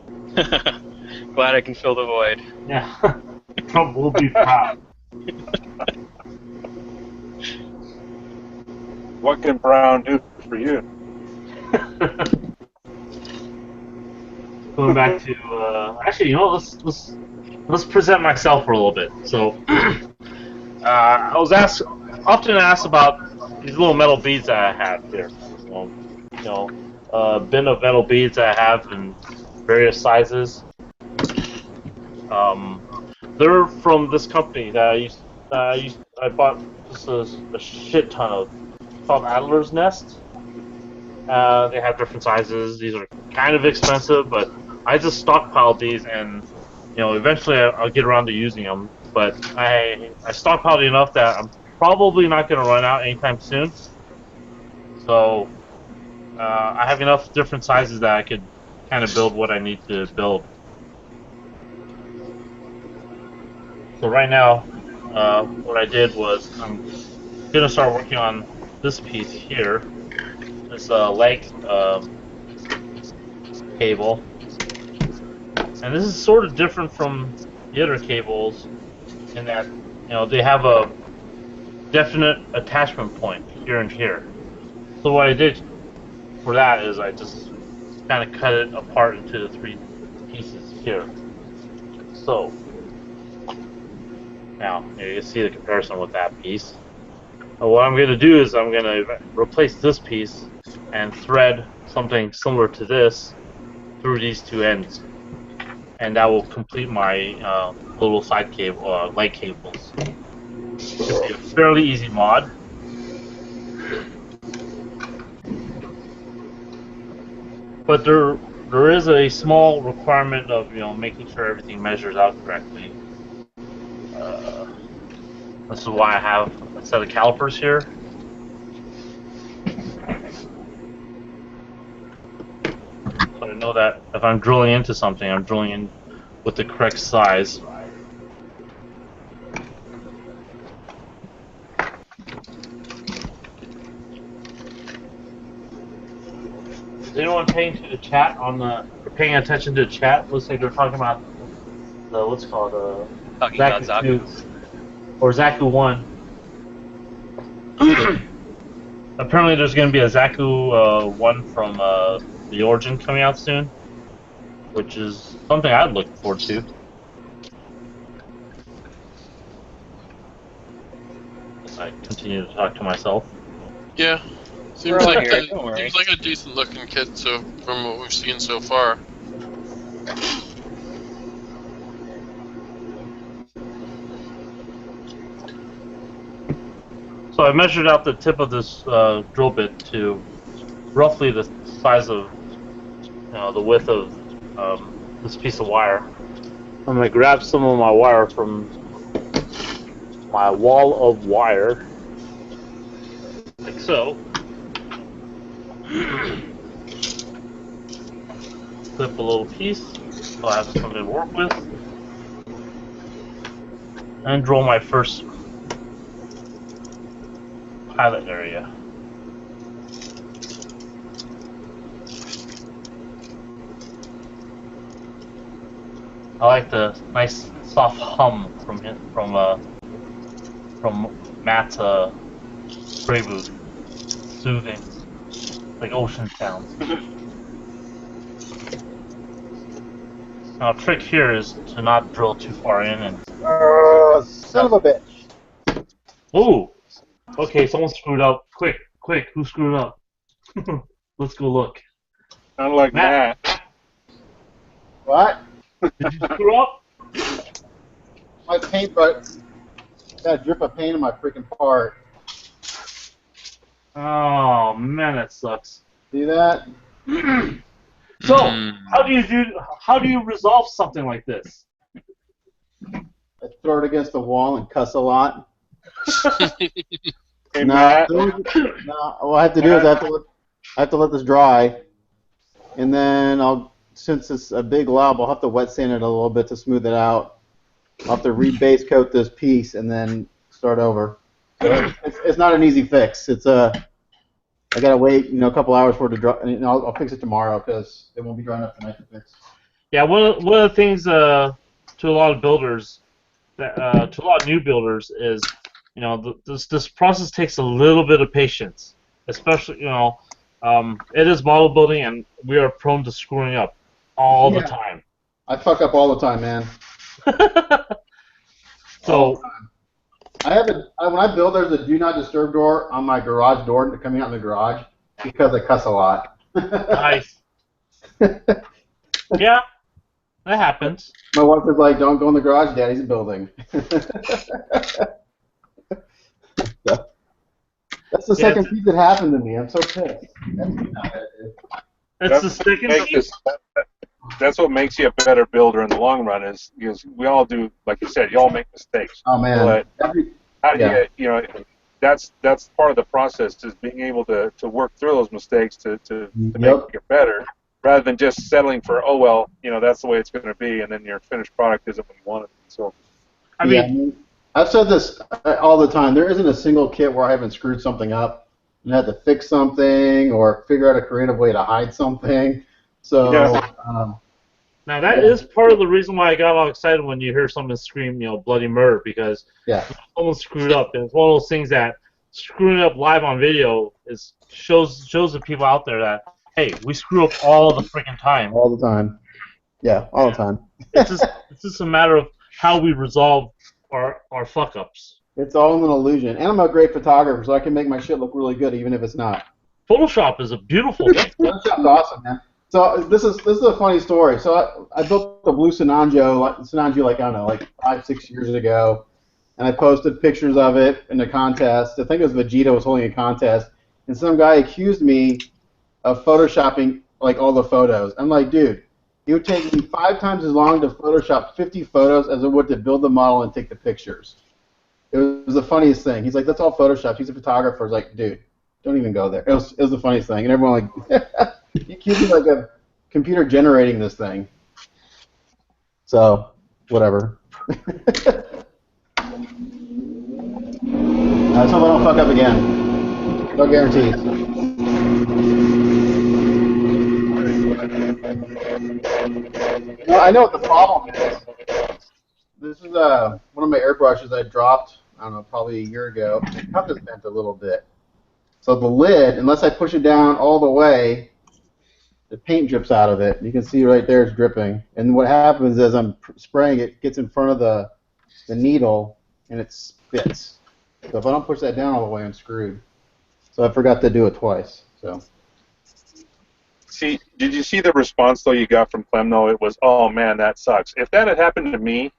Glad I can fill the void. Yeah. Trump will be proud. What can Brown do for you? Going back to actually, let's present myself for a little bit. So, I was often asked about these little metal beads that I have here. Bin of metal beads that I have in various sizes. They're from this company that I bought just a shit ton of. It's called Adler's Nest. They have different sizes. These are kind of expensive, but I just stockpiled these, and eventually I'll get around to using them. But I stockpiled enough that I'm probably not going to run out anytime soon. So I have enough different sizes that I could kind of build what I need to build. So right now, what I did was I'm going to start working on this piece here. This leg cable. And this is sort of different from the other cables in that, they have a definite attachment point here and here. So what I did for that is I just kind of cut it apart into 3 pieces here. So Now, you can see the comparison with that piece. What I'm going to do is I'm going to replace this piece and thread something similar to this through these two ends. And that will complete my little side cable, light cables. Should be a fairly easy mod. But there is a small requirement of making sure everything measures out correctly. This is why I have a set of calipers here. So I know that if I'm drilling into something, I'm drilling in with the correct size. Is anyone paying to the chat on the? Or paying attention to the chat? Looks like they're talking about the what's it called Talking about Zaku. 2 or Zaku 1. Apparently, there's going to be a Zaku 1 from the Origin coming out soon, which is something I'd look forward to. I continue to talk to myself. Yeah, seems like a decent looking kit. So from what we've seen so far. So I measured out the tip of this drill bit to roughly the size of the width of this piece of wire. I'm going to grab some of my wire from my wall of wire, like so. Clip a little piece so I have something to work with. And drill my first pilot area. I like the nice soft hum from Matt's spray booth. Soothing, like ocean sounds. Now, a trick here is to not drill too far in and. Son of a bitch! Ooh. Okay, someone screwed up. Quick, who screwed up? Let's go look. Sound like Matt. What? Did you screw up? My paintbrush got a drip of paint in my freaking part. Oh man, that sucks. See that? So, how do you resolve something like this? I throw it against the wall and cuss a lot. Hey, Matt. No, what I have to do is I have to let this dry, and then since it's a big lob, I'll have to wet sand it a little bit to smooth it out. I'll have to re-base coat this piece and then start over. So it's not an easy fix. I gotta wait, a couple hours for it to dry. I'll fix it tomorrow because it won't be dry enough tonight to fix. Yeah, one of the things to a lot of builders, to a lot of new builders, is this process takes a little bit of patience, especially it is model building and we are prone to screwing up all the time. I fuck up all the time, man. So when I build, there's a do not disturb door on my garage door coming out in the garage because I cuss a lot. Nice. Yeah, that happens. My wife is like, "Don't go in the garage, Daddy's building." That's the second piece that happened to me. I'm so pissed. That's the second piece. That's what makes you a better builder in the long run, is because we all do, like you said, you all make mistakes. Oh man. But that's part of the process, is being able to work through those mistakes to make it better, rather than just settling for, oh well, that's the way it's going to be, and then your finished product isn't what you want it to be. So, I mean, I've said this all the time. There isn't a single kit where I haven't screwed something up and had to fix something or figure out a creative way to hide something. So. Yeah. Now that is part of the reason why I got all excited when you hear someone scream, bloody murder, because someone screwed up, and it's one of those things that screwing up live on video shows the people out there that, hey, we screw up all the freaking time. All the time. Yeah, all the time. It's just a matter of how we resolve are fuck ups. It's all an illusion. And I'm a great photographer, so I can make my shit look really good even if it's not. Photoshop is a beautiful thing. Photoshop's awesome, man. So this is a funny story. So I built the blue Sinanjo like I don't know, like 5-6 years ago, and I posted pictures of it in a contest. I think it was Vegeta was holding a contest, and some guy accused me of photoshopping like all the photos. I'm like, dude, it would take me 5 times as long to Photoshop 50 photos as it would to build the model and take the pictures. It was the funniest thing. He's like, that's all Photoshop. He's a photographer. I was like, dude, don't even go there. It was the funniest thing. And everyone like, you accused me like a computer generating this thing. So, whatever. Let's hope I don't fuck up again. No guarantees. Well, I know what the problem is. This is one of my airbrushes I dropped, I don't know, probably a year ago. The cup is bent a little bit. So the lid, unless I push it down all the way, the paint drips out of it. You can see right there it's dripping. And what happens is I'm spraying it, gets in front of the needle, and it spits. So if I don't push that down all the way, I'm screwed. So I forgot to do it twice. So. See, did you see the response though you got from Clem though? It was, oh man, that sucks. If that had happened to me,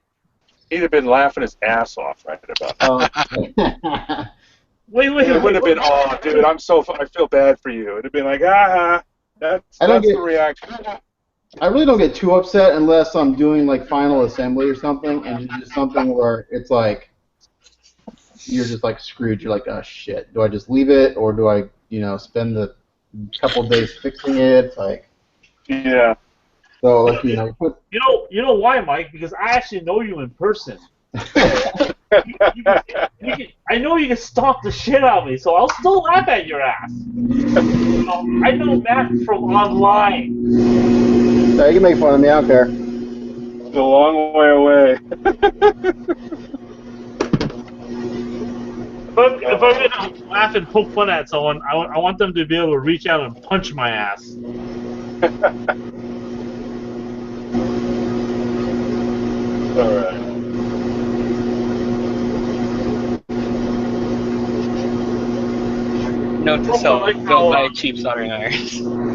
he'd have been laughing his ass off right about that. Wait. It would have been, oh, dude, I feel bad for you. It'd have been like, that's the reaction. I really don't get too upset unless I'm doing like final assembly or something, and it's just something where it's like you're just like screwed. You're like, oh shit, do I just leave it or do I, spend the couple days fixing it? It's like, yeah. So like you know why, Mike? Because I actually know you in person. I know you can stalk the shit out of me, so I'll still laugh at your ass. I know Matt from online. Yeah, you can make fun of me. I don't care. It's a long way away. If I'm gonna laugh and poke fun at someone, I want them to be able to reach out and punch my ass. All right. Note to self, don't buy cheap soldering irons. Soldering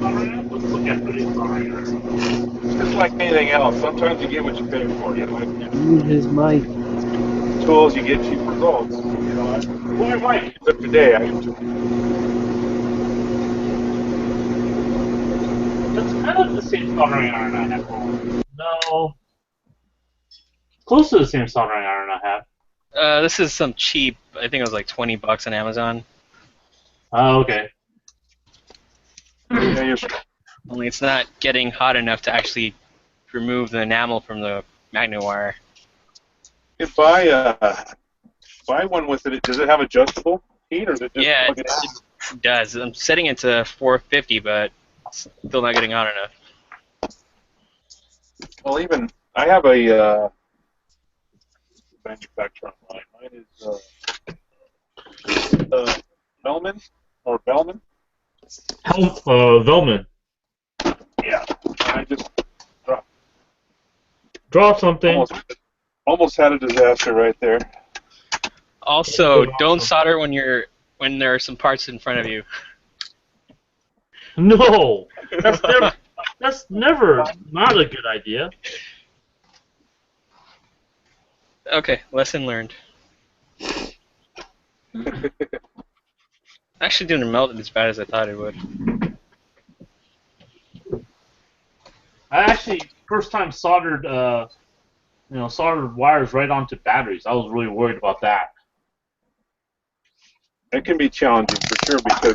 iron? Let's look at these soldering irons. Just like anything else, sometimes you get what you pay for. Use his mic. Tools, you get cheap results. Who am I? Except today, I get That's kind of the same soldering iron I have. No. Close to the same soldering iron I have. This is some cheap, I think it was like $20 on Amazon. Oh, okay. Only it's not getting hot enough to actually remove the enamel from the magnet wire. You buy one with it. Does it have adjustable heat, or is it just plug it in? It does. I'm setting it to 450, but it's still not getting hot enough. Well, even I have a manufacturer online. Mine is Bellman or Bellman. Velman. Yeah, I just dropped. Draw something. Almost had a disaster right there. Also, don't solder when there are some parts in front of you. No, that's never not a good idea. Okay, lesson learned. Actually didn't melt as bad as I thought it would. I actually first time soldered soldered wires right onto batteries. I was really worried about that. It can be challenging for sure because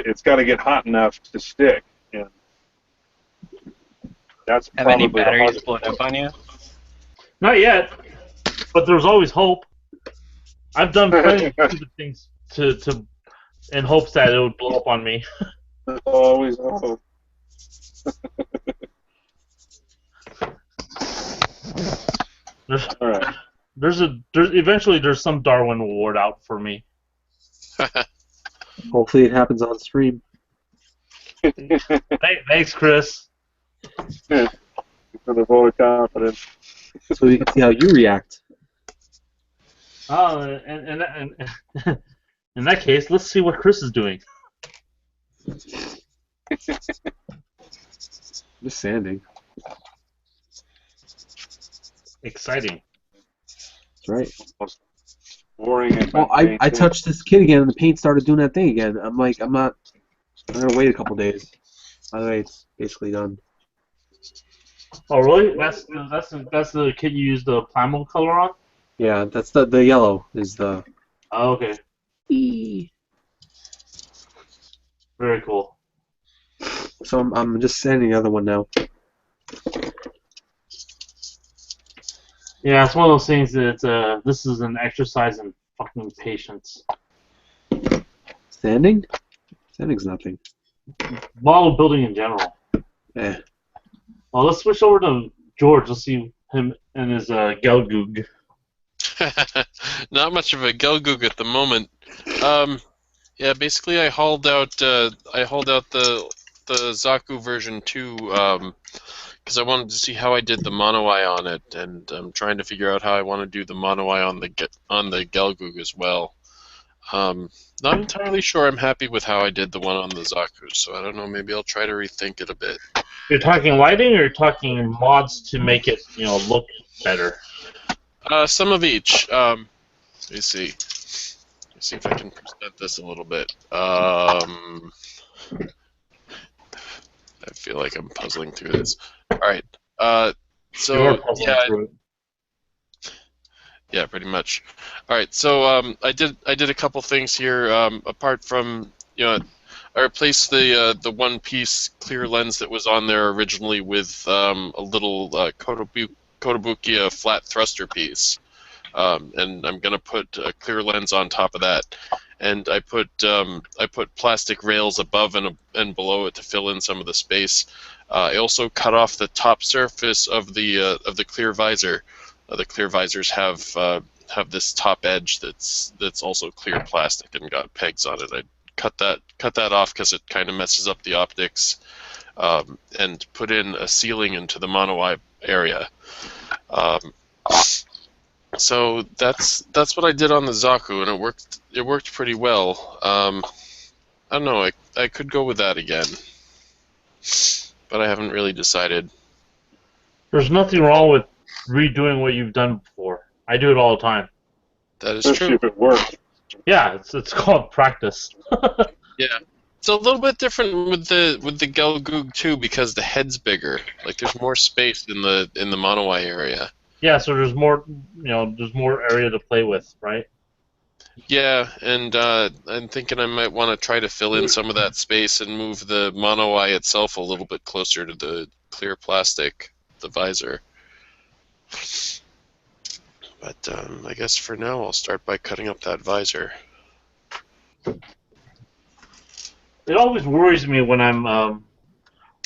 it's got to get hot enough to stick. And that's Have any probably batteries blown up on you? Not yet, but there's always hope. I've done plenty of stupid things to in hopes that it would blow up on me. There's always hope. There's eventually there's some Darwin award out for me. Hopefully it happens on stream. Thanks, Chris. with a vote of confidence. So we can see how you react. Oh, and in that case, let's see what Chris is doing. Just sanding. Exciting. That's right. Most boring. Well, I touched this kid again, and the paint started doing that thing again. I'm like, I'm gonna wait a couple days. By the way, it's basically done. Oh, really? That's the kid you used the primal color on? Yeah, that's the yellow is the. Oh, okay. Very cool. So I'm just sanding the other one now. Yeah, it's one of those things that this is an exercise in fucking patience. Sanding? Sanding's nothing. Model building in general. Eh. Well, let's switch over to George. Let's see him and his Gelgoog. Not much of a Gelgoog at the moment. Yeah, basically I hauled out the Zaku version 2 because I wanted to see how I did the Mono-Eye on it, and I'm trying to figure out how I want to do the Mono-Eye on the Gelgoog as well. Not entirely sure I'm happy with how I did the one on the Zaku, so I don't know, maybe I'll try to rethink it a bit. You're talking lighting, or you're talking mods to make it, look better? Some of each. Let me see. Let me see if I can present this a little bit. I feel like I'm puzzling through this. All right. So yeah, pretty much. All right. So I did a couple things here. Apart from I replaced the one-piece clear lens that was on there originally with a little Kotobukiya flat thruster piece, and I'm gonna put a clear lens on top of that. And I put plastic rails above and below it to fill in some of the space. I also cut off the top surface of the clear visor. The clear visors have this top edge that's also clear plastic and got pegs on it. I cut that off because it kind of messes up the optics, and put in a ceiling into the Mono-Eye area. So that's what I did on the Zaku, and it worked pretty well. I don't know, I could go with that again, but I haven't really decided. There's nothing wrong with redoing what you've done before. I do it all the time. That is Especially true. if it works. Yeah, it's called practice. Yeah, it's a little bit different with the Gelgoog too, because the head's bigger. Like there's more space in the Mono-Eye area. Yeah, so there's more area to play with, right? Yeah, and I'm thinking I might want to try to fill in some of that space and move the Mono-Eye itself a little bit closer to the clear plastic, the visor. But I guess for now I'll start by cutting up that visor. It always worries me when I'm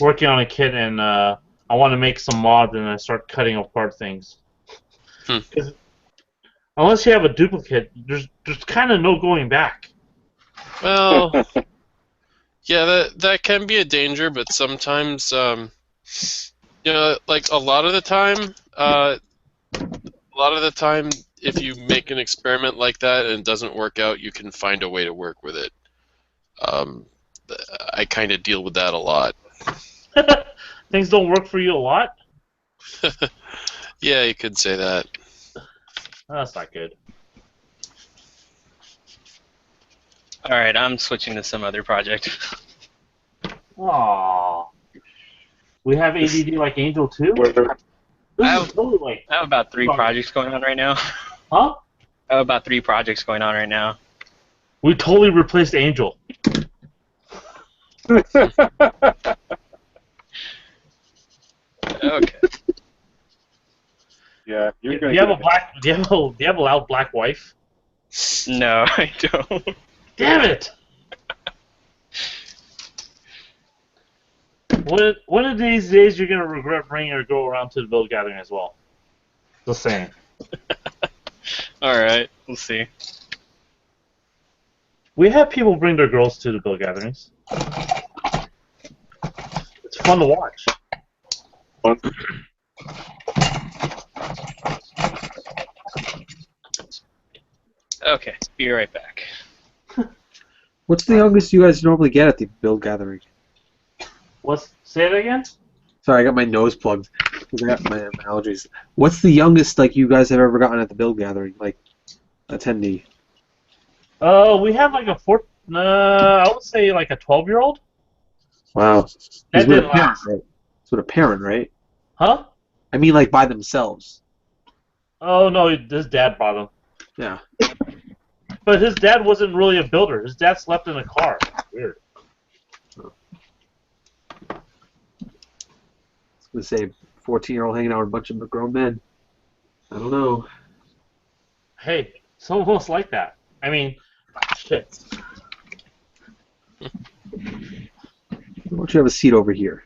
working on a kit and I want to make some mods and I start cutting apart things. Because unless you have a duplicate, there's kind of no going back. Well, yeah, that can be a danger, but sometimes, like a lot of the time, if you make an experiment like that and it doesn't work out, you can find a way to work with it. I kind of deal with that a lot. Things don't work for you a lot? Yeah, you could say that. That's not good. Alright, I'm switching to some other project. Aww. We have ADD like Angel too? I have about 3 projects going on right now. Huh? I have about 3 projects going on right now. We totally replaced Angel. Okay. Yeah, you're Do you have a loud black wife? No, I don't. Damn it! One of these days you're gonna regret bringing her girl around to the build gathering as well. Just saying. Alright, we'll see. We have people bring their girls to the build gatherings. It's fun to watch. Fun. Okay, be right back. What's the youngest you guys normally get at the build gathering? Say it again? Sorry, I got my nose plugged. I got my allergies. What's the youngest like you guys have ever gotten at the build gathering, like attendee? We have like a I would say like a 12-year-old. Wow. He's That with a didn't parent, last. right? He's with a parent, right? Huh? I mean, like by themselves. Oh no, his dad brought him. Yeah. But his dad wasn't really a builder. His dad slept in a car. Weird. I was gonna say 14-year-old hanging out with a bunch of grown men. I don't know. Hey, it's almost like that. I mean, shit. Why don't you have a seat over here?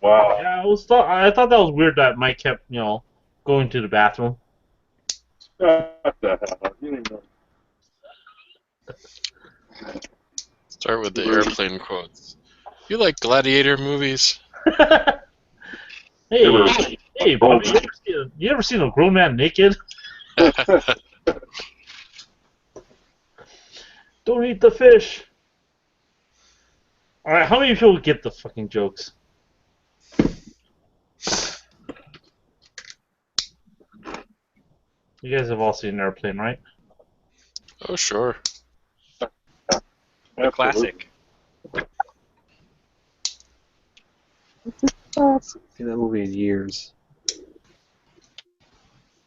Wow. Yeah, I thought that was weird that Mike kept, going to the bathroom. What the hell? You didn't know. Start with the airplane quotes. You like gladiator movies? Hey, Bobby, you ever seen a grown man naked? Don't eat the fish. All right, how many people get the fucking jokes? You guys have all seen an airplane, right? Oh, sure. A classic. Seen that movie in years.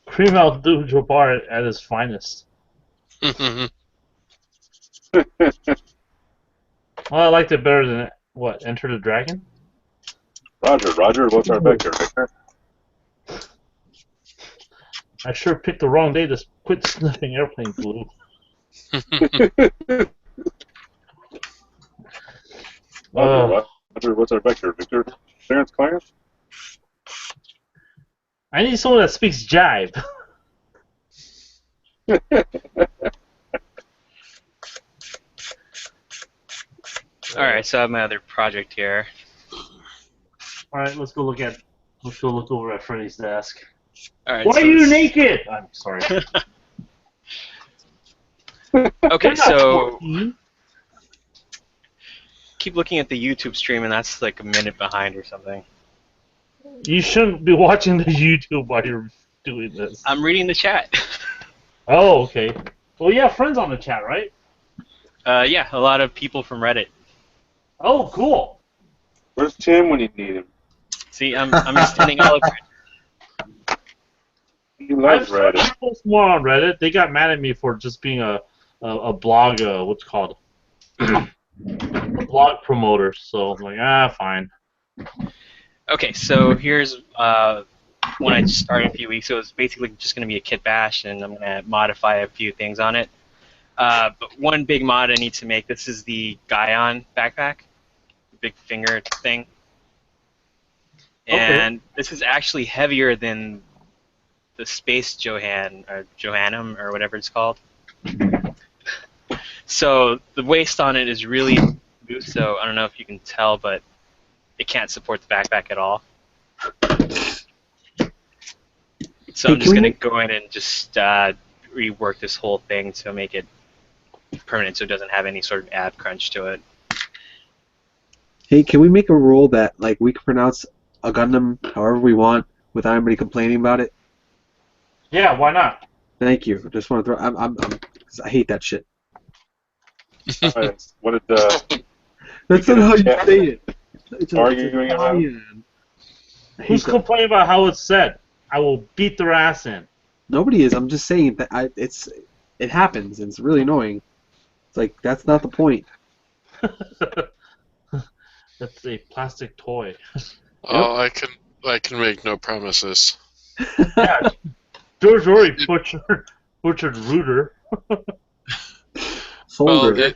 Kareem Abdul-Jabbar at his finest. Well, Well, I liked it better than what? Enter the Dragon? Roger, what's our vector, Victor? I sure picked the wrong day to quit sniffing airplane glue. Roger, what's our vector, Victor? Clarence? I need someone that speaks jive. Alright, so I have my other project here. Alright, let's go look over at Freddy's desk. Alright, Why so are you this- naked? I'm sorry. Okay, You're not so 14. keep looking at the YouTube stream, and that's like a minute behind or something. You shouldn't be watching the YouTube while you're doing this. I'm reading the chat. Oh, okay. Well, you have friends on the chat, right? Yeah, a lot of people from Reddit. Oh, cool. Where's Tim when you need him? See, I'm just standing all over it. He loves I've started Reddit. to post more on Reddit. They got mad at me for just being a blog, what's it called? A blog promoter. So I'm like, fine. Okay, so here's when I started a few weeks ago. It was basically just going to be a kit bash, and I'm going to modify a few things on it. But one big mod I need to make, this is the Guion backpack, the big finger thing. And this is actually heavier than the Space Johannum, or whatever it's called. So the waist on it is really loose, so I don't know if you can tell, but it can't support the backpack at all. So I'm just going to go in and just rework this whole thing to make it permanent so it doesn't have any sort of ab crunch to it. Hey, can we make a rule that like we can pronounce a Gundam however we want without anybody complaining about it? Yeah, why not? Thank you. Just want to throw. 'Cause I hate that shit. What did That's not how you say it. It's arguing about? Italian. I hate Who's that. complaining about how it's said? I will beat their ass in. Nobody is. I'm just saying that it happens. And it's really annoying. It's like that's not the point. That's a plastic toy. Oh, I can make no promises. Yeah, George already butchered Rooter. Soldier.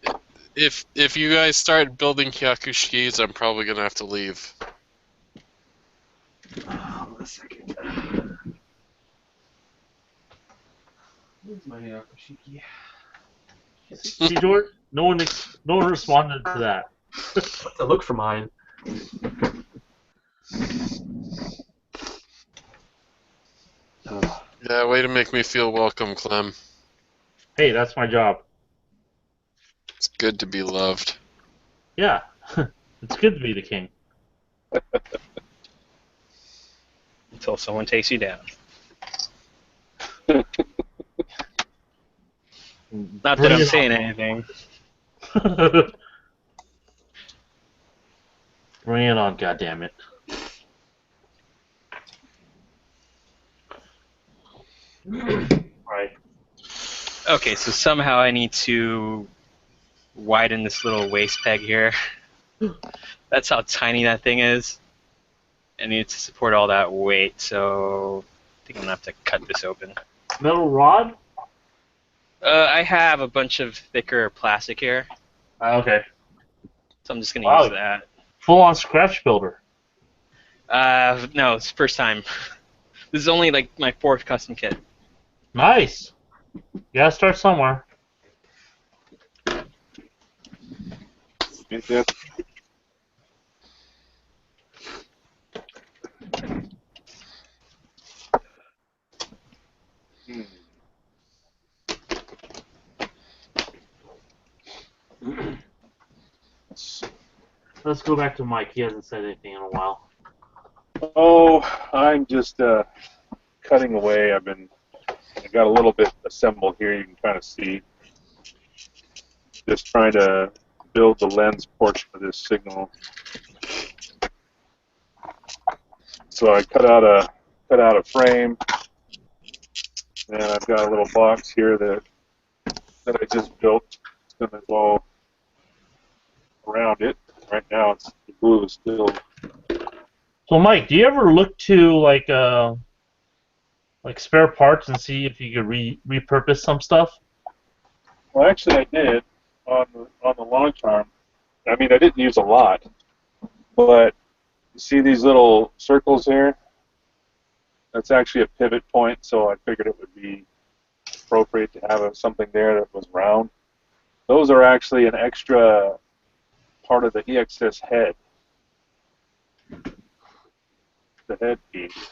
Well, if you guys start building Hyakushis, I'm probably gonna have to leave. Hold on a second. Where's my Yakushiki? See, George? No one responded to that. I look for mine. Yeah, way to make me feel welcome, Clem. Hey, that's my job. It's good to be loved. Yeah, it's good to be the king. Until someone takes you down. Not that Bring I'm it saying anything. on. Bring it on, goddammit. Right. Okay, so somehow I need to widen this little waist peg here. That's how tiny that thing is. I need to support all that weight, so I think I'm gonna have to cut this open. Metal rod? I have a bunch of thicker plastic here, Okay. so I'm just gonna use Wow. that. Full on scratch builder. No, it's the first time. This is only like my 4th custom kit. Nice. You gotta start somewhere. Ain't that- Hmm. Let's go back to Mike. He hasn't said anything in a while. Oh, I'm just cutting away. I got a little bit assembled here. You can kind of see. Just trying to build the lens portion of this signal. So I cut out a frame, and I've got a little box here that I just built. It's going to go around it. Right now, the glue is still. So, Mike, do you ever look to like spare parts and see if you could repurpose some stuff? Well, actually, I did on the launch arm. I mean, I didn't use a lot, but you see these little circles here? That's actually a pivot point, so I figured it would be appropriate to have something there that was round. Those are actually an extra part of the EXS head, the head piece.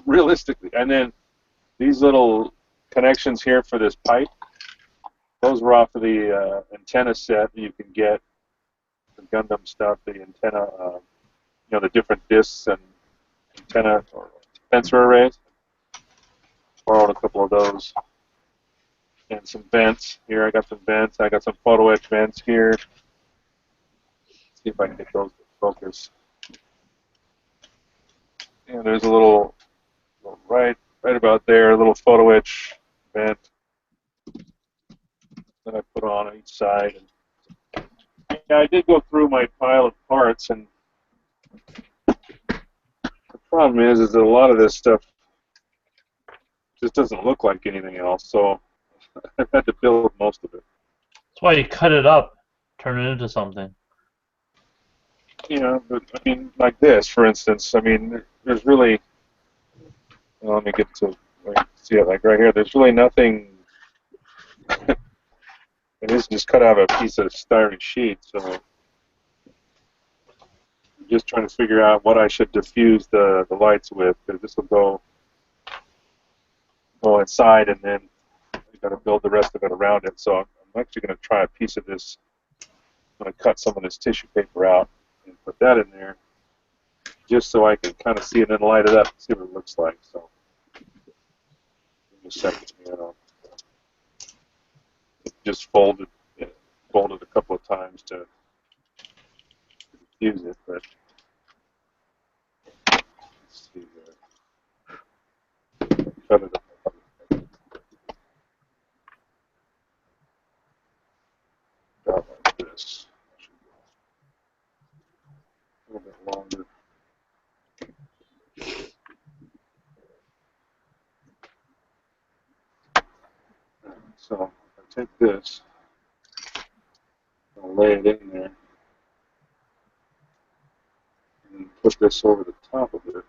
Realistically, and then these little connections here for this pipe, those were off of the antenna set that you can get, the Gundam stuff, the antenna, the different discs and antenna or sensor arrays. Borrowed a couple of those. And some vents. Here I got some vents. I got some photo etch vents here. Let's see if I can get those to focus. And there's a little right about there, a little photo etch vent that I put on each side. And yeah, I did go through my pile of parts, and the problem is that a lot of this stuff just doesn't look like anything else. So I've had to build most of it. That's why you cut it up, turn it into something. But I mean, like this, for instance. I mean, there's really. Well, let me get to see it. Like right here, there's really nothing. It is just cut out of a piece of styrene sheet, so I'm just trying to figure out what I should diffuse the lights with, because this will go inside, and then I got to build the rest of it around it. So I'm actually going to try a piece of this. I'm going to cut some of this tissue paper out and put that in there, just so I can kind of see it and then light it up and see what it looks like. So give me a second here. Just folded a couple of times to diffuse it, but let's see here. Cut it up. About like this. A little bit longer. So I take this, I'll lay it in there, and then put this over the top of it.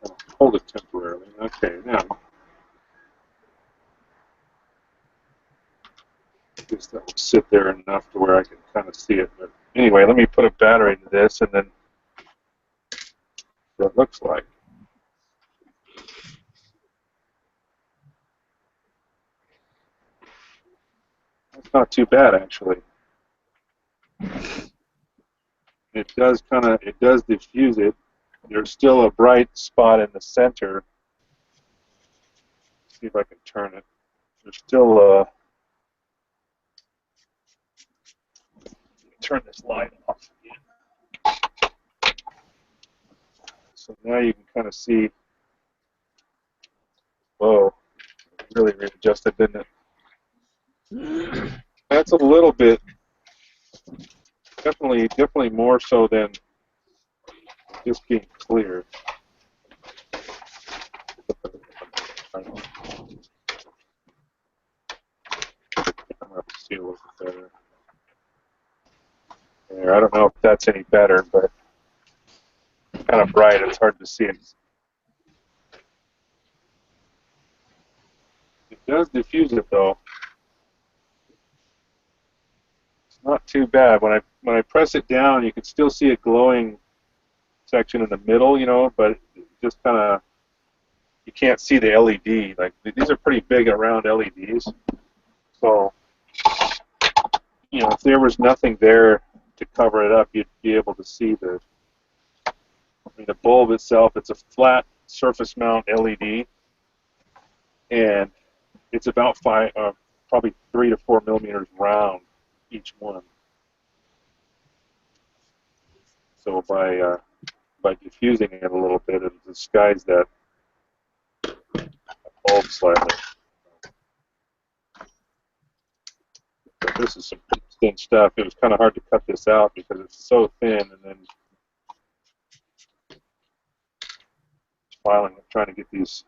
I'll hold it temporarily. Okay, now I guess that will sit there enough to where I can kind of see it. But anyway, let me put a battery into this, and then what it looks like. That's not too bad, actually. It does diffuse it. There's still a bright spot in the center. Let's see if I can turn it. There's still turn this light off again. So now you can kind of see. Whoa, it really readjusted, didn't it? That's a little bit, definitely more so than just being clear. I'm going to see a little bit better. There, I don't know if that's any better, but it's kind of bright. It's hard to see it. It does diffuse it though. It's not too bad. When I press it down, you can still see a glowing section in the middle, you know, but it just kind of, you can't see the LED. Like, these are pretty big around LEDs. So, you know, if there was nothing there to cover it up, you'd be able to see the bulb itself. It's a flat surface mount LED, and it's about probably 3 to 4 millimeters round each one. So by diffusing it a little bit, it'll disguise that bulb slightly. So this is some thin stuff. It was kind of hard to cut this out because it's so thin, and then filing, trying to get these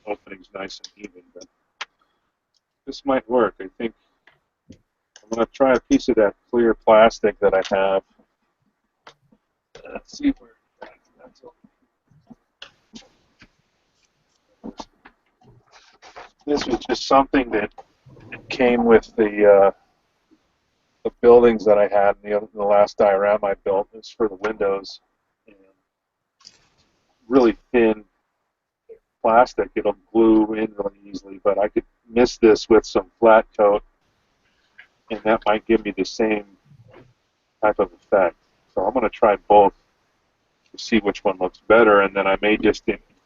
openings nice and even. But this might work. I think I'm going to try a piece of that clear plastic that I have. Let's see where that's open. This was just something that came with the buildings that I had in the last diorama I built. It's for the windows. And really thin plastic. It'll glue in really easily, but I could mist this with some flat coat, and that might give me the same type of effect. So I'm going to try both to see which one looks better, and then I may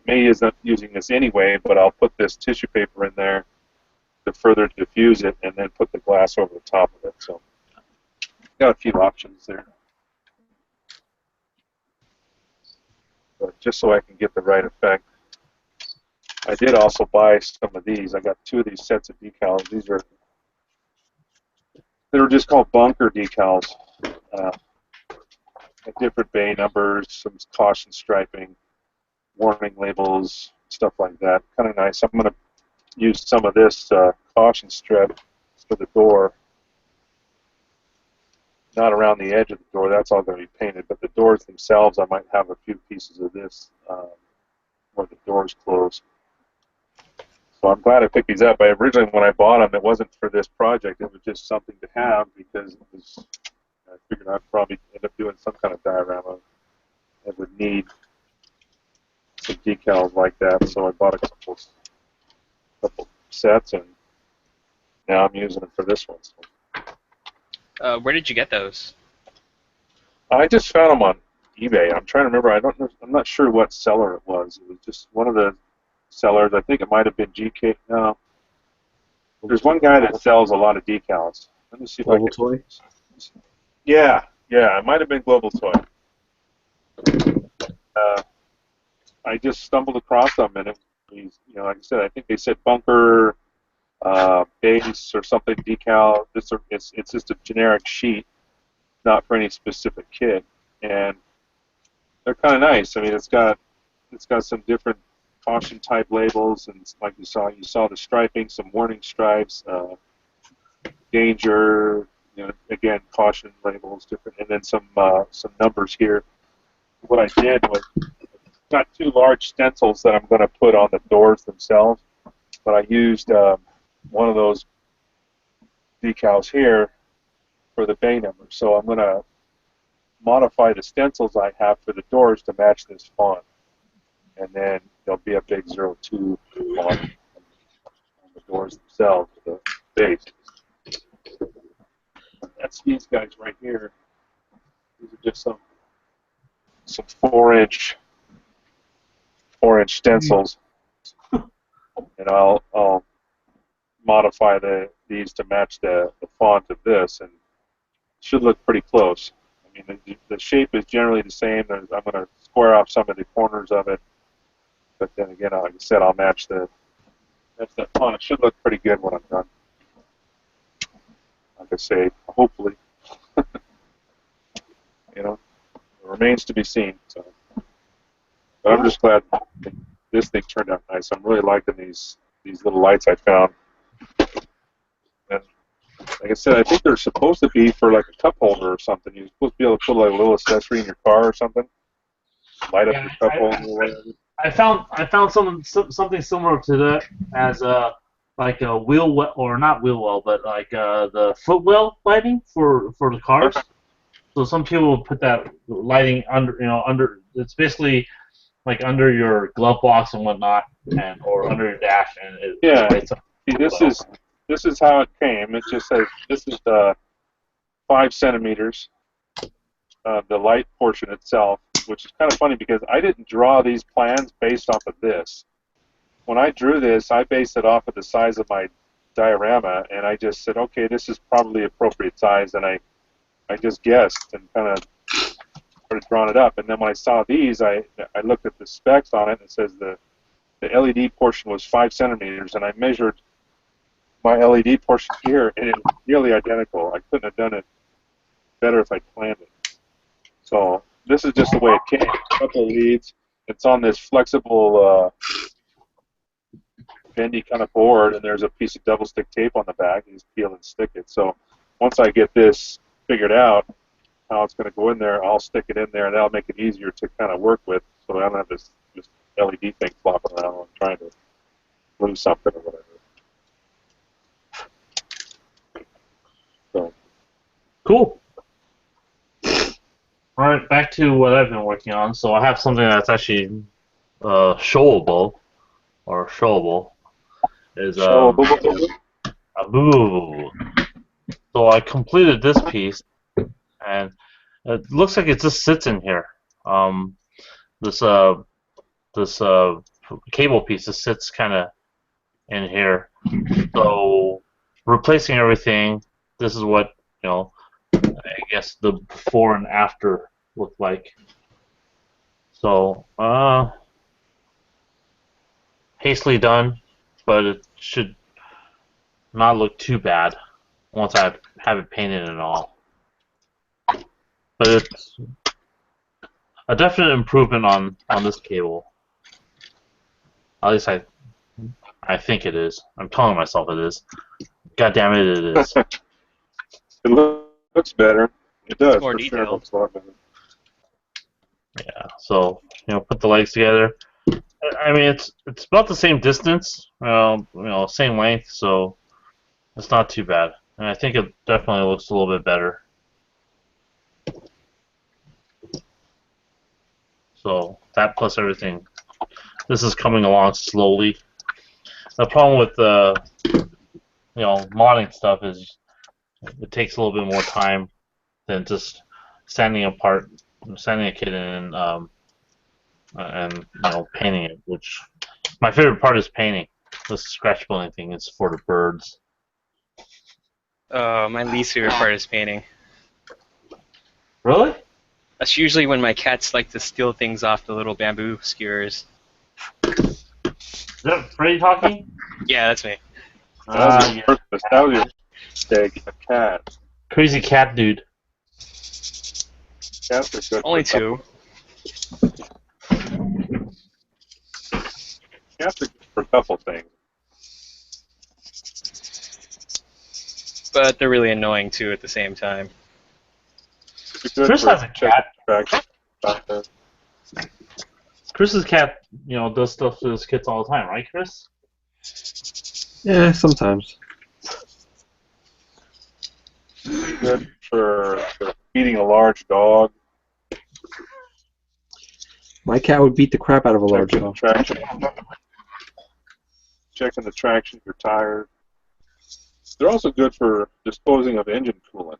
end up using this anyway, but I'll put this tissue paper in there to further diffuse it, and then put the glass over the top of it. So got a few options there. But just so I can get the right effect. I did also buy some of these. I got 2 of these sets of decals. They were just called bunker decals. Different bay numbers, some caution striping, warning labels, stuff like that. Kind of nice. I'm going to use some of this caution strip for the door. Not around the edge of the door. That's all going to be painted. But the doors themselves, I might have a few pieces of this where the doors close. So I'm glad I picked these up. Originally, when I bought them, it wasn't for this project. It was just something to have because I figured I'd probably end up doing some kind of diorama that would need some decals like that. So I bought a couple sets, and now I'm using them for this one. So. Where did you get those? I just found them on eBay. I'm trying to remember. I'm not sure what seller it was. It was just one of the sellers. I think it might have been GK. No. There's one guy that sells a lot of decals. Let me see if Global I can. Toy? Yeah, it might have been Global Toy. I just stumbled across them, and like I said, I think they said bunker base or something decal. It's just a generic sheet, not for any specific kit, and they're kind of nice. I mean, it's got some different caution type labels, and like you saw the striping, some warning stripes, danger. Again, caution labels, different, and then some numbers here. What I did was got 2 large stencils that I'm going to put on the doors themselves, but I used one of those decals here for the bay number. So I'm going to modify the stencils I have for the doors to match this font. And then there'll be a big 02 font on the doors themselves, the base. That's these guys right here. These are just some 4-inch stencils, and I'll modify these to match the font of this, and it should look pretty close. I mean, the shape is generally the same. I'm going to square off some of the corners of it, but then again, like I said, I'll match the font. It should look pretty good when I'm done. Like I say, hopefully. You know, it remains to be seen. So, but I'm just glad this thing turned out nice. I'm really liking these little lights I found. And like I said, I think they're supposed to be for like a cup holder or something. You're supposed to be able to put like a little accessory in your car or something. Light up your cup holder or whatever. I found something similar to that as like a wheel well, or not wheel well, but like the foot well lighting for the cars. So some people will put that lighting under. It's basically like under your glove box and whatnot, or under your dash, and it lights up. See, this is how it came. It just says this is 5 centimeters. The light portion itself, which is kind of funny because I didn't draw these plans based off of this. When I drew this, I based it off of the size of my diorama, and I just said, okay, this is probably appropriate size, and I just guessed and kind of started drawing it up. And then when I saw these, I looked at the specs on it, and it says the LED portion was 5 centimeters, and I measured my LED portion here, and it was nearly identical. I couldn't have done it better if I planned it. So this is just the way it came. A couple of leads. It's on this flexible, bendy kind of board, and there's a piece of double stick tape on the back. You just peel and stick it. So once I get this figured out, how it's going to go in there, I'll stick it in there, and that'll make it easier to kind of work with, so I don't have this LED thing flopping around when I'm trying to glue something or whatever. So. Cool. All right, back to what I've been working on. So I have something that's actually showable, or showable. Is a boo. So I completed this piece, and it looks like it just sits in here. This cable piece just sits kind of in here. So replacing everything, this is what I guess the before and after look like. So hastily done, but it should not look too bad once I have it painted and all. But it's a definite improvement on this cable. At least I think it is. I'm telling myself it is. God damn it, it is. It looks better. It does. It's more for sure. It detailed. looks a lot better. Yeah. So put the legs together. I mean, it's about the same distance. Same length. So it's not too bad. And I think it definitely looks a little bit better. So that plus everything. This is coming along slowly. The problem with modding stuff is it takes a little bit more time than just standing a kit in and painting it. Which my favorite part is painting. This scratch building thing is for the birds. My least favorite part is painting. Really? That's usually when my cats like to steal things off the little bamboo skewers. Is that Freddy talking? Yeah, that's me. That was your mistake. A cat. Crazy cat dude. Cats are good. Only 2. Cats are good for a couple things. But they're really annoying too at the same time. Chris has a cat. Chris's cat, does stuff to his kids all the time, right, Chris? Yeah, sometimes. Good for feeding a large dog. My cat would beat the crap out of a large Checking the dog. traction. Checking the traction of your tires. They're also good for disposing of engine coolant.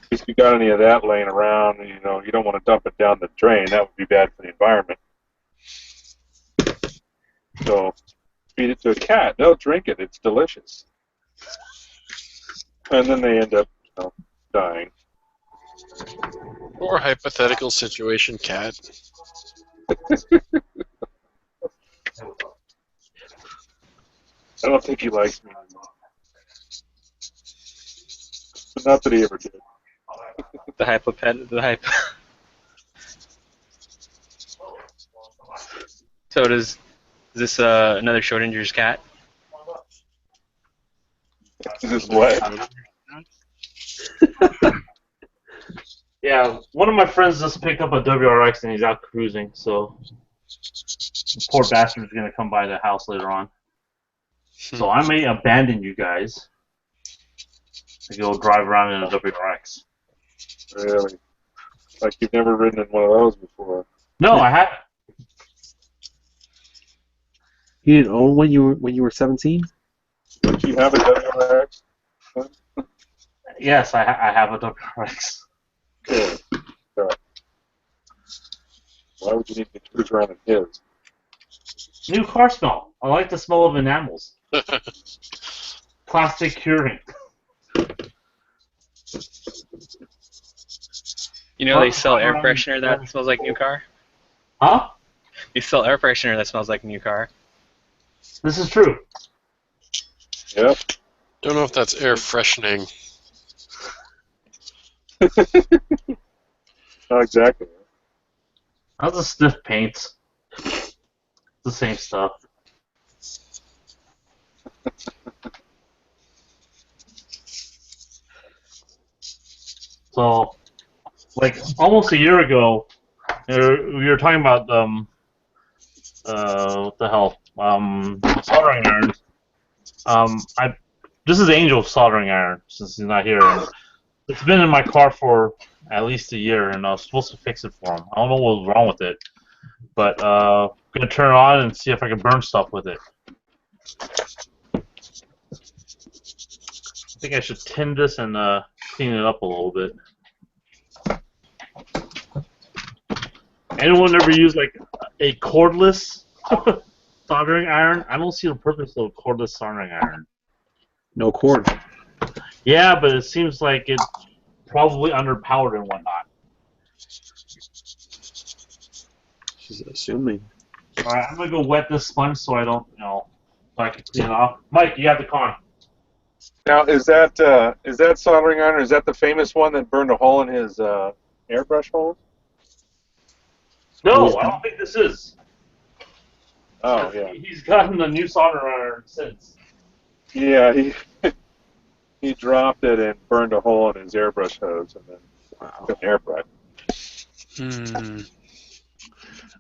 If you got any of that laying around, you know, you don't want to dump it down the drain. That would be bad for the environment. So feed it to a cat. They'll drink it. It's delicious. And then they end up, you know, dying. Or hypothetical situation, cat. I don't think he likes me anymore. But not that he ever did. The hypo. So is this another Schrodinger's cat? Is this what? Yeah, one of my friends just picked up a WRX and he's out cruising, so the poor bastard's gonna come by the house later on. So I may abandon you guys to go drive around in a WRX. Really? Like you've never ridden in one of those before. No, I haven't. You didn't own when you were 17? Don't you have a WRX? Yes, I have a WRX. Good. Good. Why would you need to cruise around in his? New car smell. I like the smell of enamels. Plastic curing. You know they sell air freshener that smells like new car? Huh? They sell air freshener that smells like new car. This is true. Yep. Don't know if that's air freshening. Not exactly. That's a stiff paint. It's the same stuff. So, like almost a year ago, we were talking about what the hell, soldering irons. This is Angel's soldering iron since he's not here. It's been in my car for at least a year, and I was supposed to fix it for him. I don't know what was wrong with it, but I'm gonna turn it on and see if I can burn stuff with it. I think I should tin this and clean it up a little bit. Anyone ever use like a cordless soldering iron? I don't see the purpose of a cordless soldering iron. No cord. Yeah, but it seems like it's probably underpowered and whatnot. She's assuming. Alright, I'm gonna go wet this sponge so I don't, so I can clean it off. Mike, you have the con. Now, is that soldering iron, or is that the famous one that burned a hole in his airbrush hole? No, I don't think this is. Oh, yeah. He's gotten a new soldering iron since. Yeah, he dropped it and burned a hole in his airbrush hose, and then took an airbrush.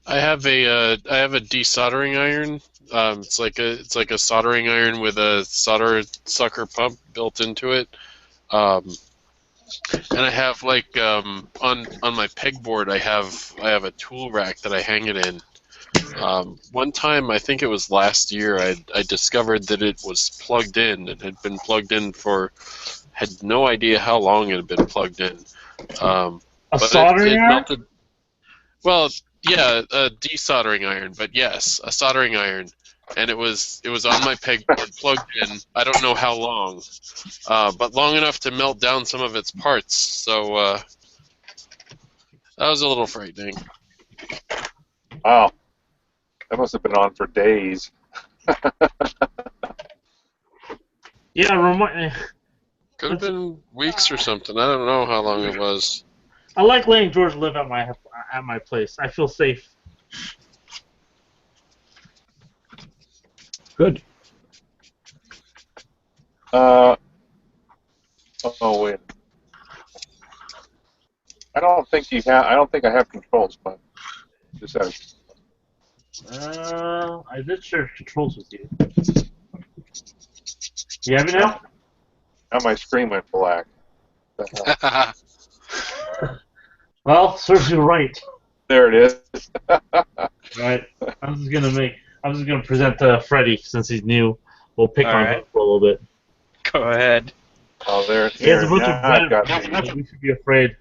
I have a desoldering iron. It's like a soldering iron with a solder sucker pump built into it. And I have like on my pegboard I have a tool rack that I hang it in. One time, I think it was last year, I discovered that it was plugged in. It had been plugged in had no idea how long it had been plugged in. A soldering iron? Melted. Well, yeah, a desoldering iron, but yes, a soldering iron. And it was on my pegboard plugged in. I don't know how long, but long enough to melt down some of its parts. So that was a little frightening. Wow. That must have been on for days. Yeah, Could have been weeks or something. I don't know how long it was. I like letting George live at my place. I feel safe. Good. Oh wait. I don't think you have. I don't think I have controls, but just as. I did share controls with you. You have it now? Now my screen went black. Well, serves you right. There it is. Right. I'm just gonna present Freddy since he's new. We'll pick All on him right. for a little bit. Go ahead. Oh, there. He has a bunch Now of I've red. got the. We should be afraid.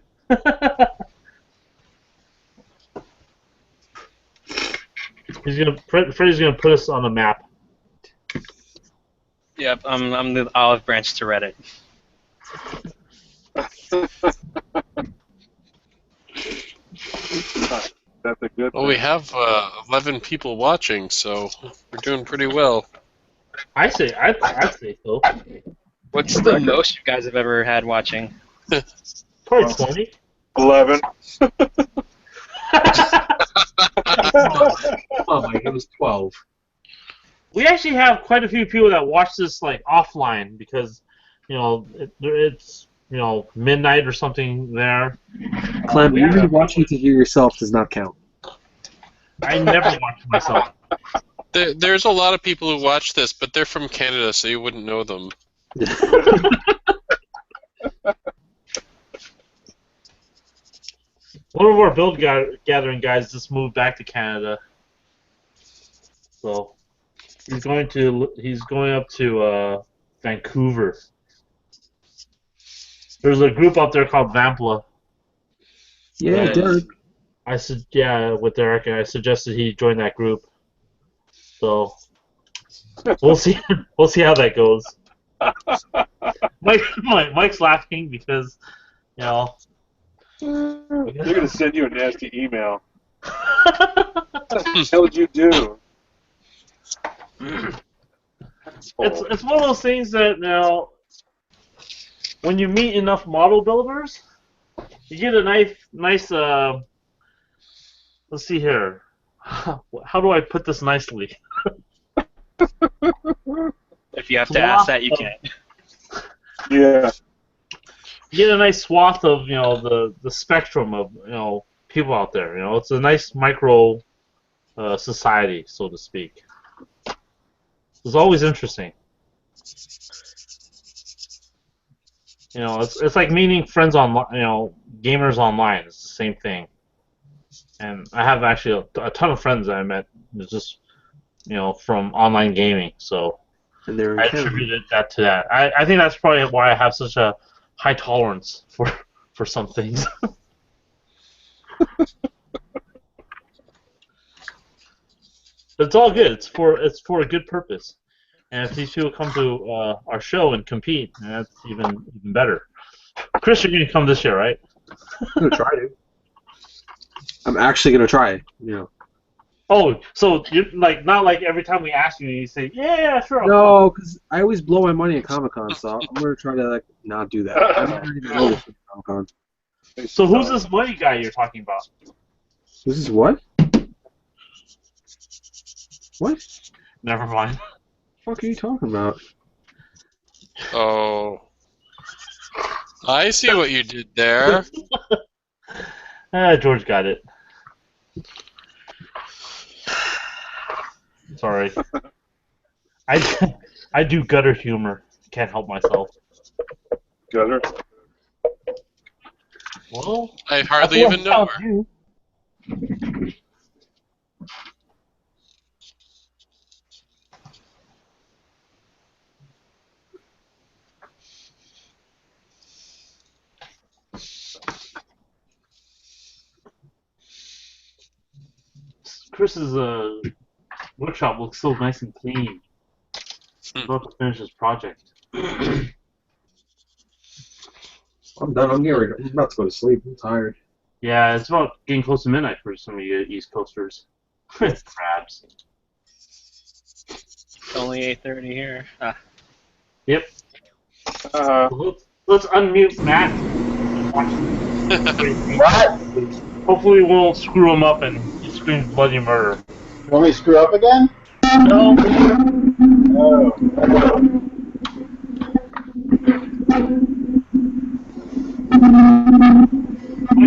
Freddy's gonna put us on the map. Yep, I'm the olive branch to Reddit. That's a good. Well, we have 11 people watching, so we're doing pretty well. I'd say so. What's the most you guys have ever had watching? Probably 20. 11. Oh my, it was 12. We actually have quite a few people that watch this like offline because, it's midnight or something there. Clem, even watching to hear yourself does not count. I never watch myself. There's a lot of people who watch this, but they're from Canada, so you wouldn't know them. One of our build gathering guys just moved back to Canada, so he's going up to Vancouver. There's a group up there called Gunpla. Yeah, Derek. With Derek, I suggested he join that group. So we'll see. We'll see how that goes. Mike's laughing because They're gonna send you a nasty email. What the hell did you do? it's one of those things that when you meet enough model builders, you get a nice. Let's see here. How do I put this nicely? If you have to ask that, you can. Yeah. You get a nice swath of the spectrum of people out there. It's a nice micro society, so to speak. It's always interesting. It's like meeting friends online. Gamers online. It's the same thing. And I have actually a ton of friends that I met just from online gaming. So And they're in I Canada. attributed that to that. I think that's probably why I have such a high tolerance for some things. But it's all good. It's for a good purpose. And if these people come to our show and compete, that's even better. Chris, you're gonna come this year, right? I'm gonna try to. I'm actually gonna try. Oh, so you're not like every time we ask you, you say, yeah, sure. No, because I always blow my money at Comic-Con, so I'm gonna try to not do that. I don't even know this at Comic-Con. So who's this money guy you're talking about? This is what? What? Never mind. What the fuck are you talking about? Oh. I see what you did there. George got it. Sorry. I do gutter humor. Can't help myself. Gutter. Well, I hardly even know her. You. Chris's workshop looks so nice and clean. He's about to finish his project. I'm done. I'm about to go to sleep. I'm tired. Yeah, it's about getting close to midnight for some of you East Coasters. Crabs. It's only 8:30 here. Yep. Let's unmute Matt. What? Hopefully we won't screw him up and he screams bloody murder. You want me to screw up again? No. Oh.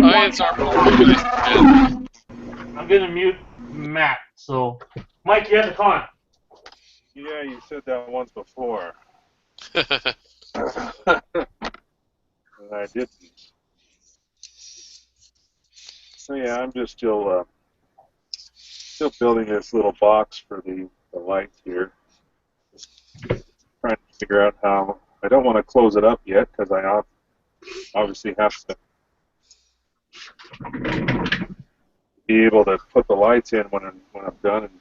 Lions are always dead. I'm gonna mute Matt. So, Mike, you have the con. Yeah, you said that once before. And I didn't. So yeah, I'm just still building this little box for the lights here. Trying to figure out how. I don't want to close it up yet because I obviously have to be able to put the lights in when I'm done. And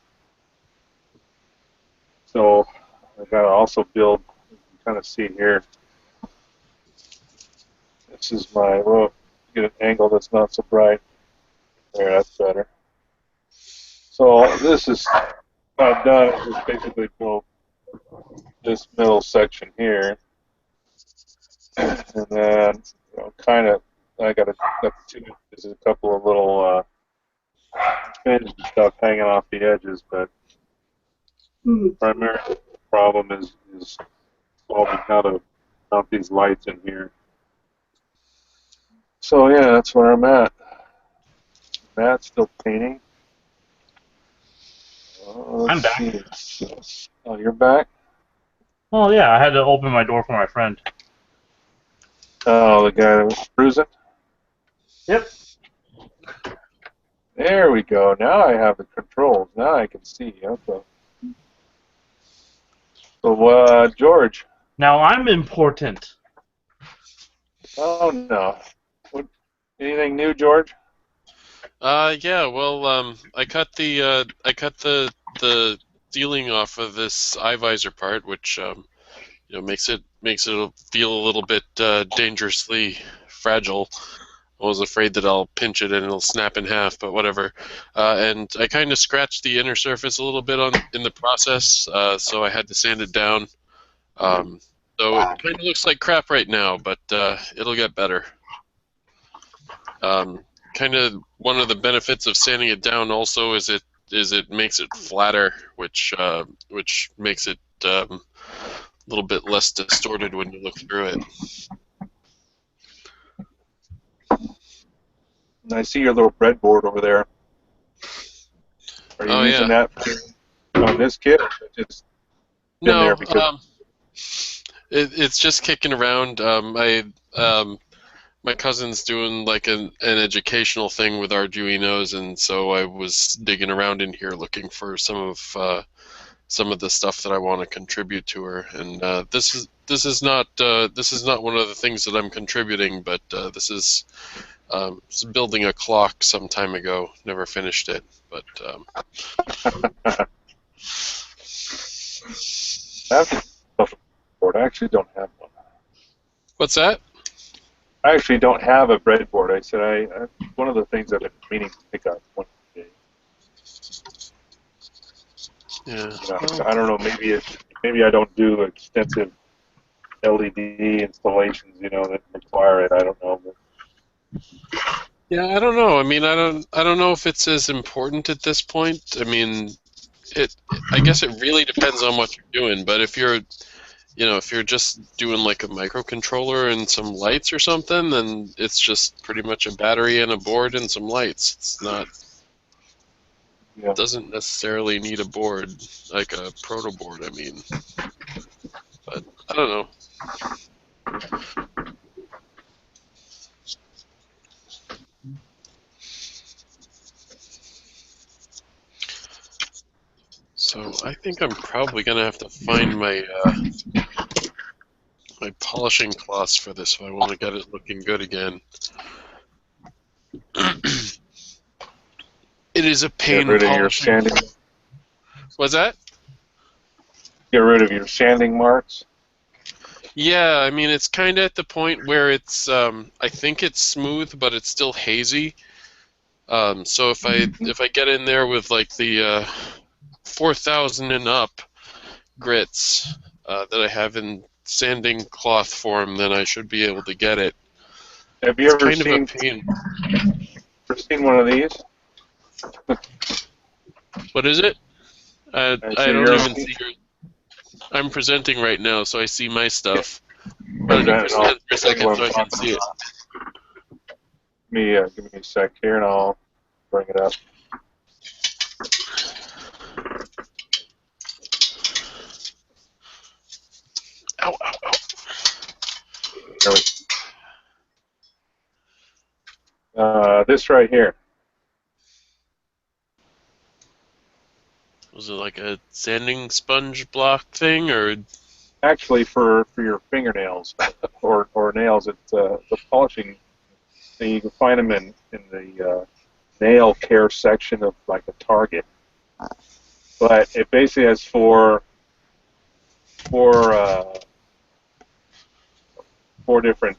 so I got to also build. You can kind of see here. This is my. Well, get an angle that's not so bright. There, that's better. So this is what I've done is basically build this middle section here, and then kind of I got two. There's a couple of little fins and stuff hanging off the edges, but the primary problem is solving how to mount these lights in here. So yeah, that's where I'm at. Matt's still painting. I'm back. See. Oh, you're back? Well, yeah, I had to open my door for my friend. Oh, the guy that was cruising? Yep. There we go. Now I have the controls. Now I can see. Okay. So, George. Now I'm important. Oh no. Anything new, George? Yeah. Well, I cut the sealing off of this eye visor part, which makes it feel a little bit dangerously fragile. I was afraid that I'll pinch it and it'll snap in half, but whatever. And I kind of scratched the inner surface a little bit in the process, so I had to sand it down. So it kind of looks like crap right now, but it'll get better. Kind of one of the benefits of sanding it down also is it makes it flatter, which makes it a little bit less distorted when you look through it. And I see your little breadboard over there. Are you using that on this kit? Or just no, there because it's just kicking around. My cousin's doing like an educational thing with Arduinos, and so I was digging around in here looking for some of the stuff that I want to contribute to her. And this is not one of the things that I'm contributing, but this is building a clock some time ago. Never finished it, but. I actually don't have one. What's that? I actually don't have a breadboard. I said one of the things I've been meaning to pick up one day. Yeah. I don't know. Maybe I don't do extensive LED installations. That require it. I don't know. Yeah, I don't know. I mean, I don't know if it's as important at this point. I mean, I guess it really depends on what you're doing. But if you're just doing like a microcontroller and some lights or something, then it's just pretty much a battery and a board and some lights. It's not. Yeah. It doesn't necessarily need a board like a proto board. I mean, but I don't know. So I think I'm probably gonna have to find my my polishing cloths for this if I want to get it looking good again. It is a pain Get rid of your polishing. sanding. What's that? Get rid of your sanding marks. Yeah, I mean it's kind of at the point where it's I think it's smooth, but it's still hazy. So if I get in there with like the 4,000 and up grits that I have in sanding cloth form, then I should be able to get it. Have you It's ever kind of a pain. seen one of these? What is it? I see don't your- even see your. I'm presenting right now, so I see my stuff. Why don't you present for a second so I can see it? Give me a sec here, and I'll bring it up. Ow, ow, ow. There we go. This right here. Was it like a sanding sponge block thing, or? Actually, for your fingernails or nails, it's the polishing. And you can find them in the nail care section of like a Target. But it basically has four different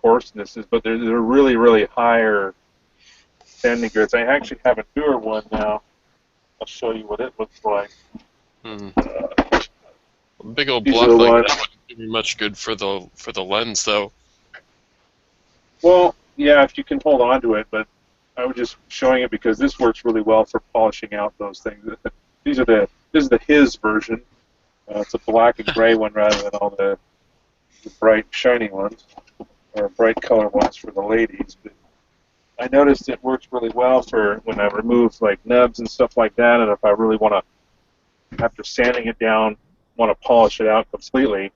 coarsenesses, but they're really, really higher sanding grades. I actually have a newer one now. I'll show you what it looks like. Hmm. A big old These block are the like ones. that wouldn't be much good for the lens, though. Well, yeah, if you can hold on to it, but I was just showing it because this works really well for polishing out those things. This is the his version. It's a black and gray one rather than all the bright shiny ones or bright color ones for the ladies. But I noticed it works really well for when I remove like nubs and stuff like that, and if I really want to, after sanding it down, want to polish it out completely.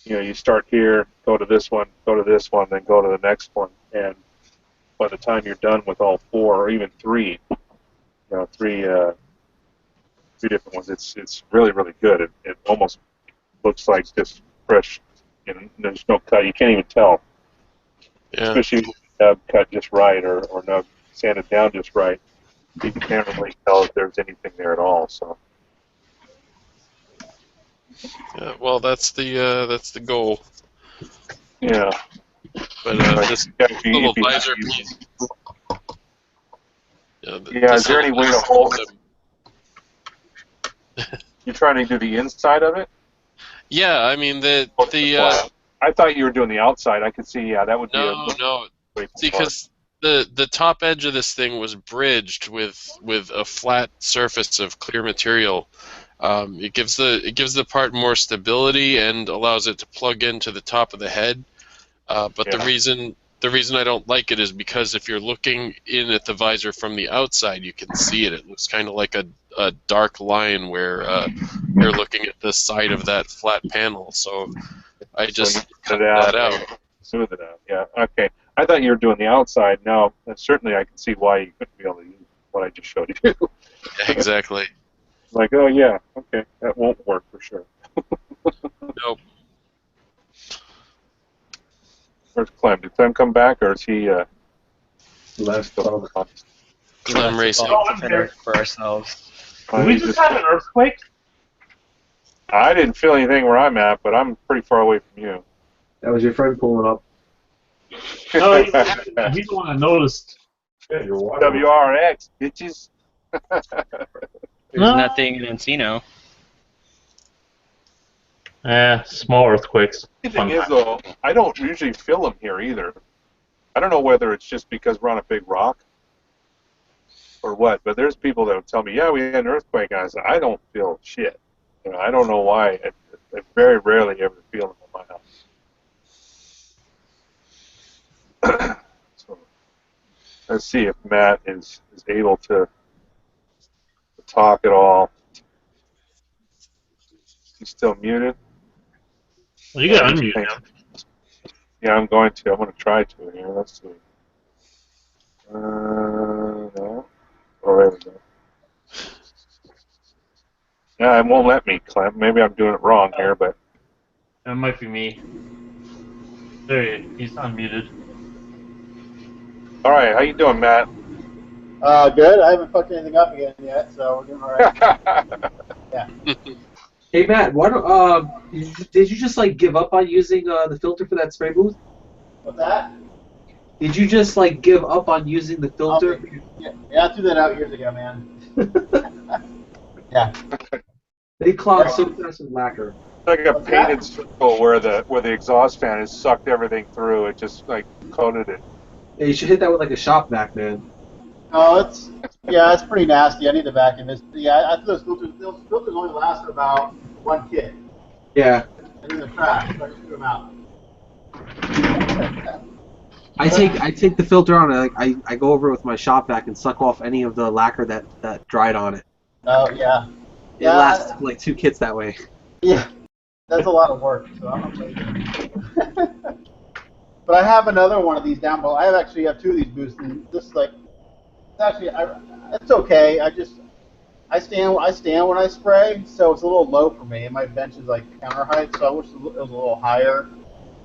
You start here, go to this one, then go to the next one, and by the time you're done with all four or even three, three different ones, it's really, really good. It almost looks like just fresh. There's no cut. You can't even tell, Yeah. especially if you nub cut just right or nub sanded down just right. You can't really tell if there's anything there at all. So. Yeah, well, that's the goal. Yeah. But this If little you visor use- piece. Yeah, this is there any little way to visor hold piece, You're trying to do the inside of it? Yeah, I mean the I thought you were doing the outside. I could see, yeah, that would be no, way too because the top edge of this thing was bridged with a flat surface of clear material. It gives the part more stability and allows it to plug into the top of the head. But Yeah. the reason I don't like it is because if you're looking in at the visor from the outside, you can see it. It looks kind of like a dark line where you're looking at the side of that flat panel. So I just you cut it out, that out. smooth it out. Yeah, okay. I thought you were doing the outside. No, certainly I can see why you couldn't be able to use what I just showed you. Yeah, exactly. Like, oh yeah, okay, that won't work for sure. Nope. Where's Clem? Did Clem come back, or is he Left. still on? Clem racing. Oh, I'm here. For ourselves. Did we just have an earthquake? I didn't feel anything where I'm at, but I'm pretty far away from you. That was your friend pulling up. No, he's the one that noticed. WRX, bitches. There's nothing in Encino. Small earthquakes. The thing is, though, I don't usually feel them here either. I don't know whether it's just because we're on a big rock or what, but there's people that would tell me, yeah, we had an earthquake, and I said, I don't feel shit. I don't know why. I very rarely ever feel them in my house. So, let's see if Matt is able to talk at all. He's still muted? Well, you gotta unmute him. Yeah, I'm going to. I'm going to try to here. Let's see. No. Oh, there we go. Yeah, it won't let me, Clem. Maybe I'm doing it wrong here, but... That might be me. There he's unmuted. All right, how you doing, Matt? Good. I haven't fucked anything up again yet, so we're doing all right. Yeah. Hey Matt, why don't did you just like give up on using the filter for that spray booth? What's that? Did you just like give up on using the filter? Yeah, I threw that out years ago, man. Yeah. They clog so fast with lacquer. Like a painted circle where the exhaust fan has sucked everything through. It just like coated it. Yeah, you should hit that with like a shop vac, man. Oh, it's pretty nasty. I need to vacuum this. Yeah, I think those filters only last for about one kit. Yeah. And then the trash, so I just threw them out. I take the filter on and I go over with my shop vac and suck off any of the lacquer that dried on it. Oh, yeah. It lasts like 2 kits that way. Yeah, that's a lot of work. So I'm lazy. But I have another one of these down below. I actually have 2 of these boosts, and this like, it's actually, it's okay. I stand when I spray, so it's a little low for me, and my bench is like counter height, so I wish it was a little higher.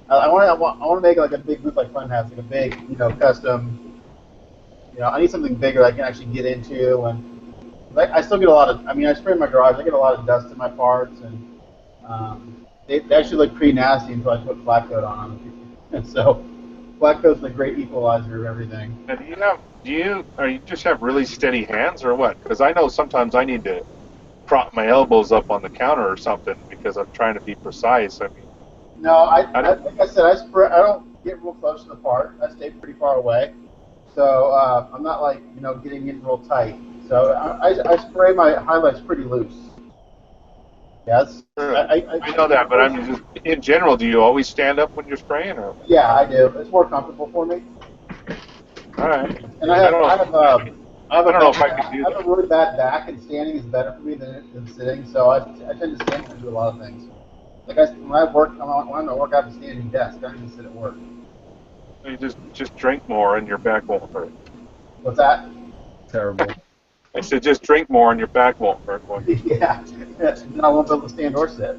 I want to make like a big booth like Fun has, like a big, custom. I need something bigger that I can actually get into, and I still get a lot of. I mean, I spray in my garage. I get a lot of dust in my parts, and they actually look pretty nasty until I put black coat on them. And so, black coat's a great equalizer of everything. And you just have really steady hands or what? Because I know sometimes I need to prop my elbows up on the counter or something because I'm trying to be precise. I mean, No, like I said, I don't get real close to the part. I stay pretty far away, so I'm not like getting in real tight. So I spray my highlights pretty loose. Yes, I know that, but I'm just in general. Do you always stand up when you're spraying, or? Yeah, I do. It's more comfortable for me. All right. And I don't know if I can do have a really bad back, and standing is better for me than sitting. So I tend to stand and do a lot of things. Like when I work out at a standing desk, I just sit at work. You just drink more and your back won't hurt. What's that? Terrible. I said just drink more and your back won't hurt. Yeah, then I won't be able to stand or sit.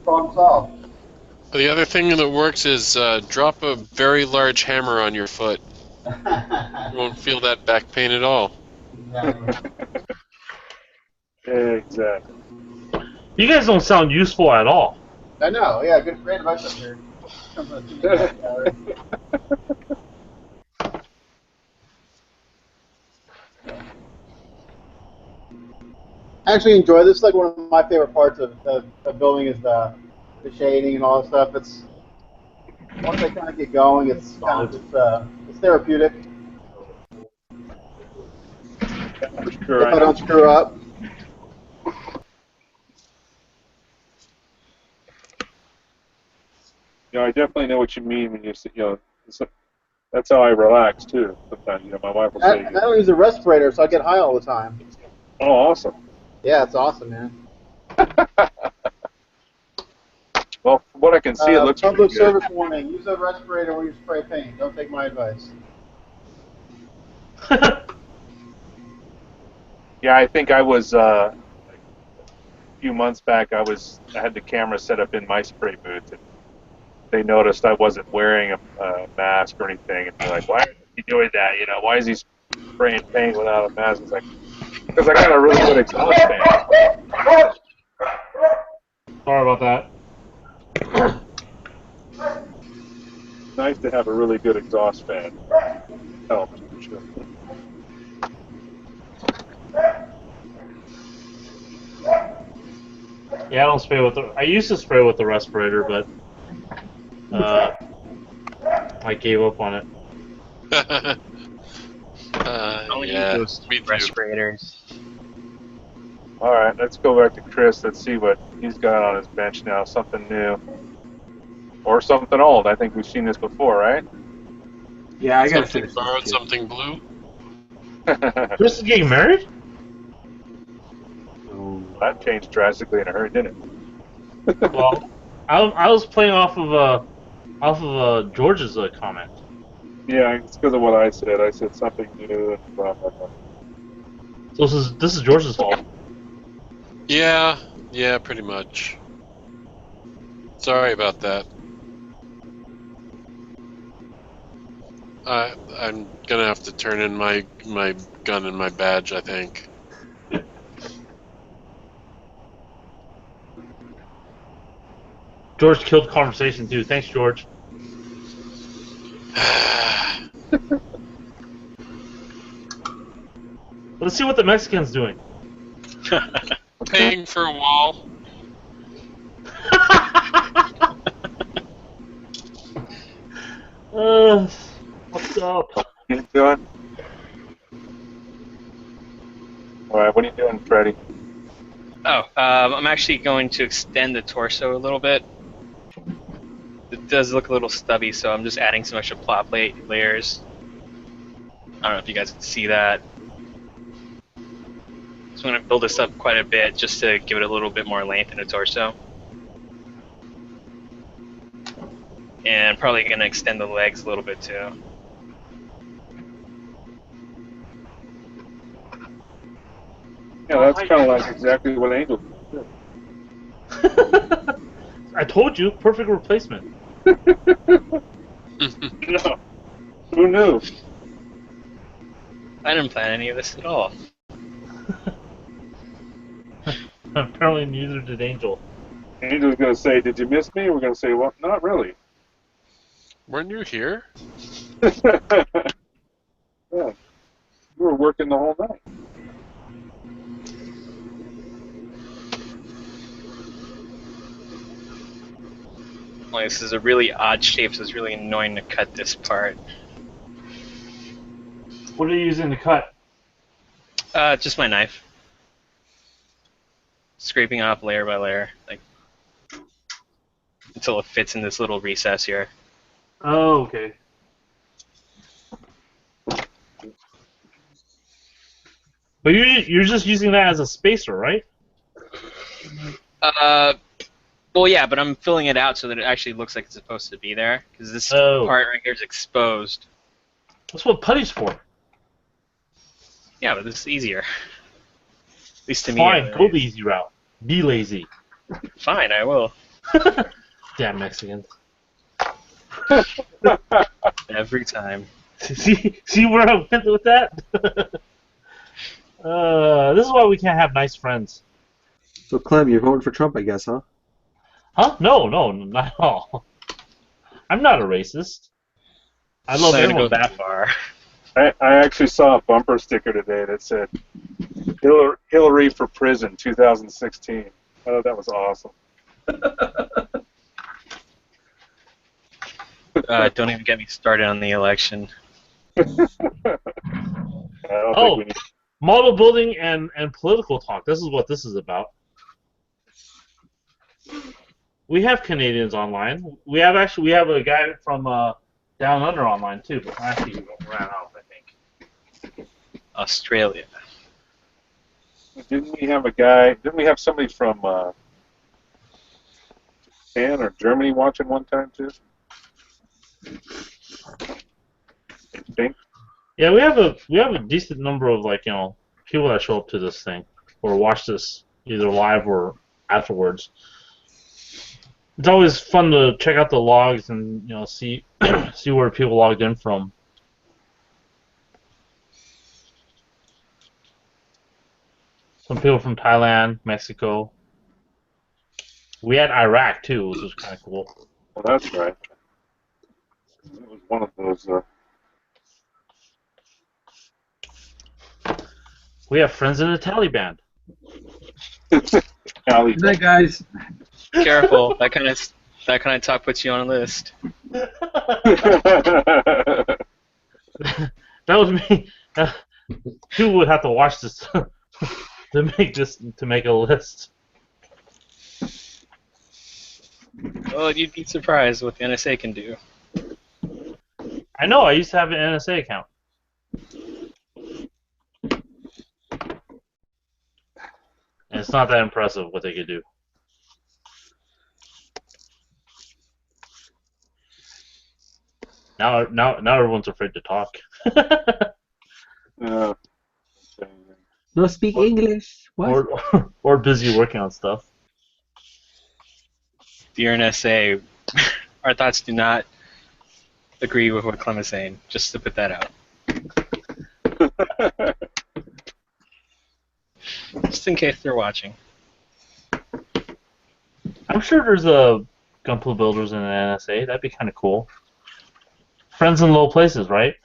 Problem solved. The other thing that works is drop a very large hammer on your foot. You won't feel that back pain at all. Exactly. Exactly. You guys don't sound useful at all. I know. Yeah, good great advice up here. Comes on a TGG gallery. I actually enjoy this. Like one of my favorite parts of building is the shading and all that stuff. It's once I kind of get going, it's kind of it's therapeutic. For sure. If I don't screw up. I definitely know what you mean when you say, that's how I relax too. Sometimes, my wife will say, I don't use a respirator, so I get high all the time. "Oh, awesome." Yeah, it's awesome, man. Well, from what I can see, it looks pretty Public good. service warning: use a respirator when you spray paint. Don't take my advice. Yeah, I think I was a few months back. I had the camera set up in my spray booth, and they noticed I wasn't wearing a mask or anything, and they're like, "Why are you doing that? Why is he spraying paint without a mask?" It's like, because I got a really good exhaust fan. Sorry about that. It's nice to have a really good exhaust fan. Helps, for sure. Yeah, I don't spray with I used to spray with the respirator, but I gave up on it. Only Yeah, use those me too. respirators. All right, let's go back to Chris. Let's see what he's got on his bench now. Something new. Or something old. I think we've seen this before, right? Yeah, I gotta Something finish borrowed, this too. something blue. Chris is getting married? That changed drastically in a hurry, didn't it? Well, I was playing off of George's comment. Yeah, it's because of what I said. I said something new and blah, blah, blah. So this is George's fault. Yeah, pretty much. Sorry about that. I'm gonna have to turn in my gun and my badge, I think. George killed conversation too. Thanks, George. Let's see what the Mexican's doing. Paying for a wall. What's up? What are you doing? All right, what are you doing, Freddie? Oh, I'm actually going to extend the torso a little bit. It does look a little stubby, so I'm just adding some extra plot plate layers. I don't know if you guys can see that. So I'm going to build this up quite a bit just to give it a little bit more length in the torso. And probably going to extend the legs a little bit too. Yeah, that's kind of like exactly what Angel did. I told you, perfect replacement. No, who knew? I didn't plan any of this at all. Apparently, neither did Angel. Angel's going to say, "Did you miss me?" We're going to say, "Well, not really." Weren't you here? Yeah, we were working the whole night. Well, this is a really odd shape, so it's really annoying to cut this part. What are you using to cut? Just my knife. Scraping off layer by layer, like until it fits in this little recess here. Oh, okay. But you're just using that as a spacer, right? Well, yeah, but I'm filling it out so that it actually looks like it's supposed to be there, because this part right here is exposed. That's what putty's for. Yeah, but this is easier. At least to me. Fine, go the easy route. Be lazy. Fine, I will. Damn Mexicans. Every time. See where I went with that? This is why we can't have nice friends. So, Clem, you're voting for Trump, I guess, huh? Huh? No, not at all. I'm not a racist. I love I'm not everyone. gonna go that far. I actually saw a bumper sticker today that said Hillary for prison 2016. I thought that was awesome. Don't even get me started on the election. I don't think we need. Model building and political talk. This is what this is about. We have Canadians online. We have a guy from Down Under online too, but actually he ran off, I think. Australia. Didn't we have a guy? Didn't we have somebody from Japan or Germany watching one time too? I think. Yeah, we have a decent number of people that show up to this thing or watch this either live or afterwards. It's always fun to check out the logs and see see where people logged in from. Some people from Thailand, Mexico. We had Iraq too, which was kind of cool. Well, that's right. It was one of those. We have friends in the Taliban. Good night, guys. Careful, that kind of talk puts you on a list. That was me. People would have to watch this to make a list. Well, you'd be surprised what the NSA can do. I know. I used to have an NSA account. And it's not that impressive what they could do. Now everyone's afraid to talk. No speak English. What? Or busy working on stuff. Dear NSA, our thoughts do not agree with what Clem is saying, just to put that out. Just in case they're watching. I'm sure there's a Gunpla builders in the NSA. That'd be kind of cool. Friends in low places, right?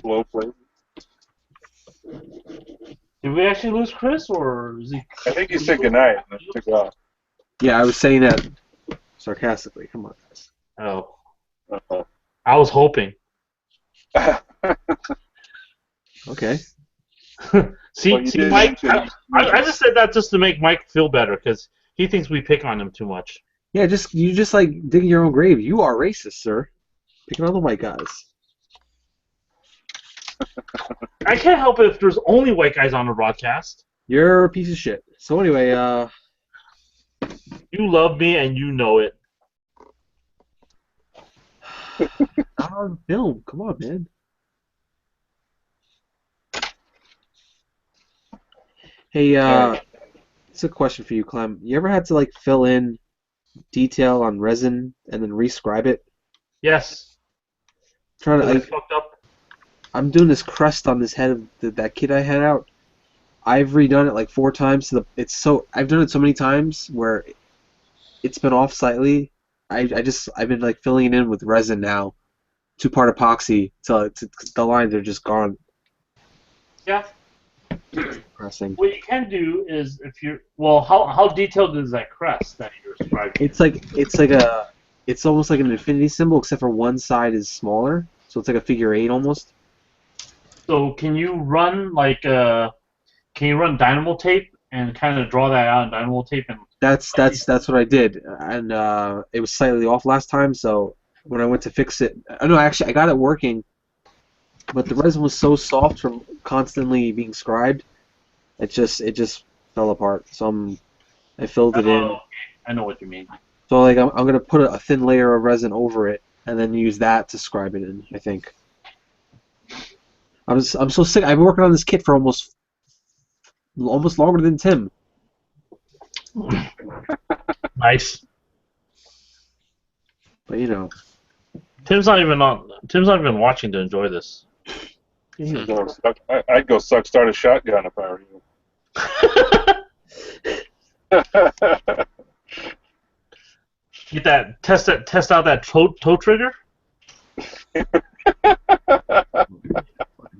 Low places. Did we actually lose Chris, or is he? I think he said goodnight and then took off. Yeah, I was saying that sarcastically. Come on, guys. Oh. Uh-oh. I was hoping. Okay. See, Mike. I just said that just to make Mike feel better because he thinks we pick on him too much. Yeah, you just like digging your own grave. You are racist, sir. Picking on the white guys. I can't help it if there's only white guys on the broadcast. You're a piece of shit. So anyway, you love me and you know it. Not on film. Come on, man. Hey, it's a question for you, Clem. You ever had to like fill in detail on resin and then rescribe it? Yes. Trying to, Because I fucked up. I'm doing this crest on this head of that kid I had out. I've redone it like 4 times. I've done it so many times where it's been off slightly. I've been like filling it in with resin now, 2-part epoxy, so the lines are just gone. Yeah. Depressing. What you can do is if you're how detailed is that crest that you're describing? It's almost like an infinity symbol, except for one side is smaller, so it's like a figure 8 almost. So can you run dynamo tape and kind of draw that out in dynamo tape and That's what I did, and it was slightly off last time. So when I went to fix it, no, actually I got it working, but the resin was so soft from constantly being scribed, it just fell apart. So I filled it in. I know what you mean. So like I'm gonna put a thin layer of resin over it, and then use that to scribe it in. I think. I'm so sick. I've been working on this kit for almost longer than Tim. Nice. But you know. Tim's not even watching to enjoy this. I'd go start a shotgun if I were you. Get that test out that toe trigger.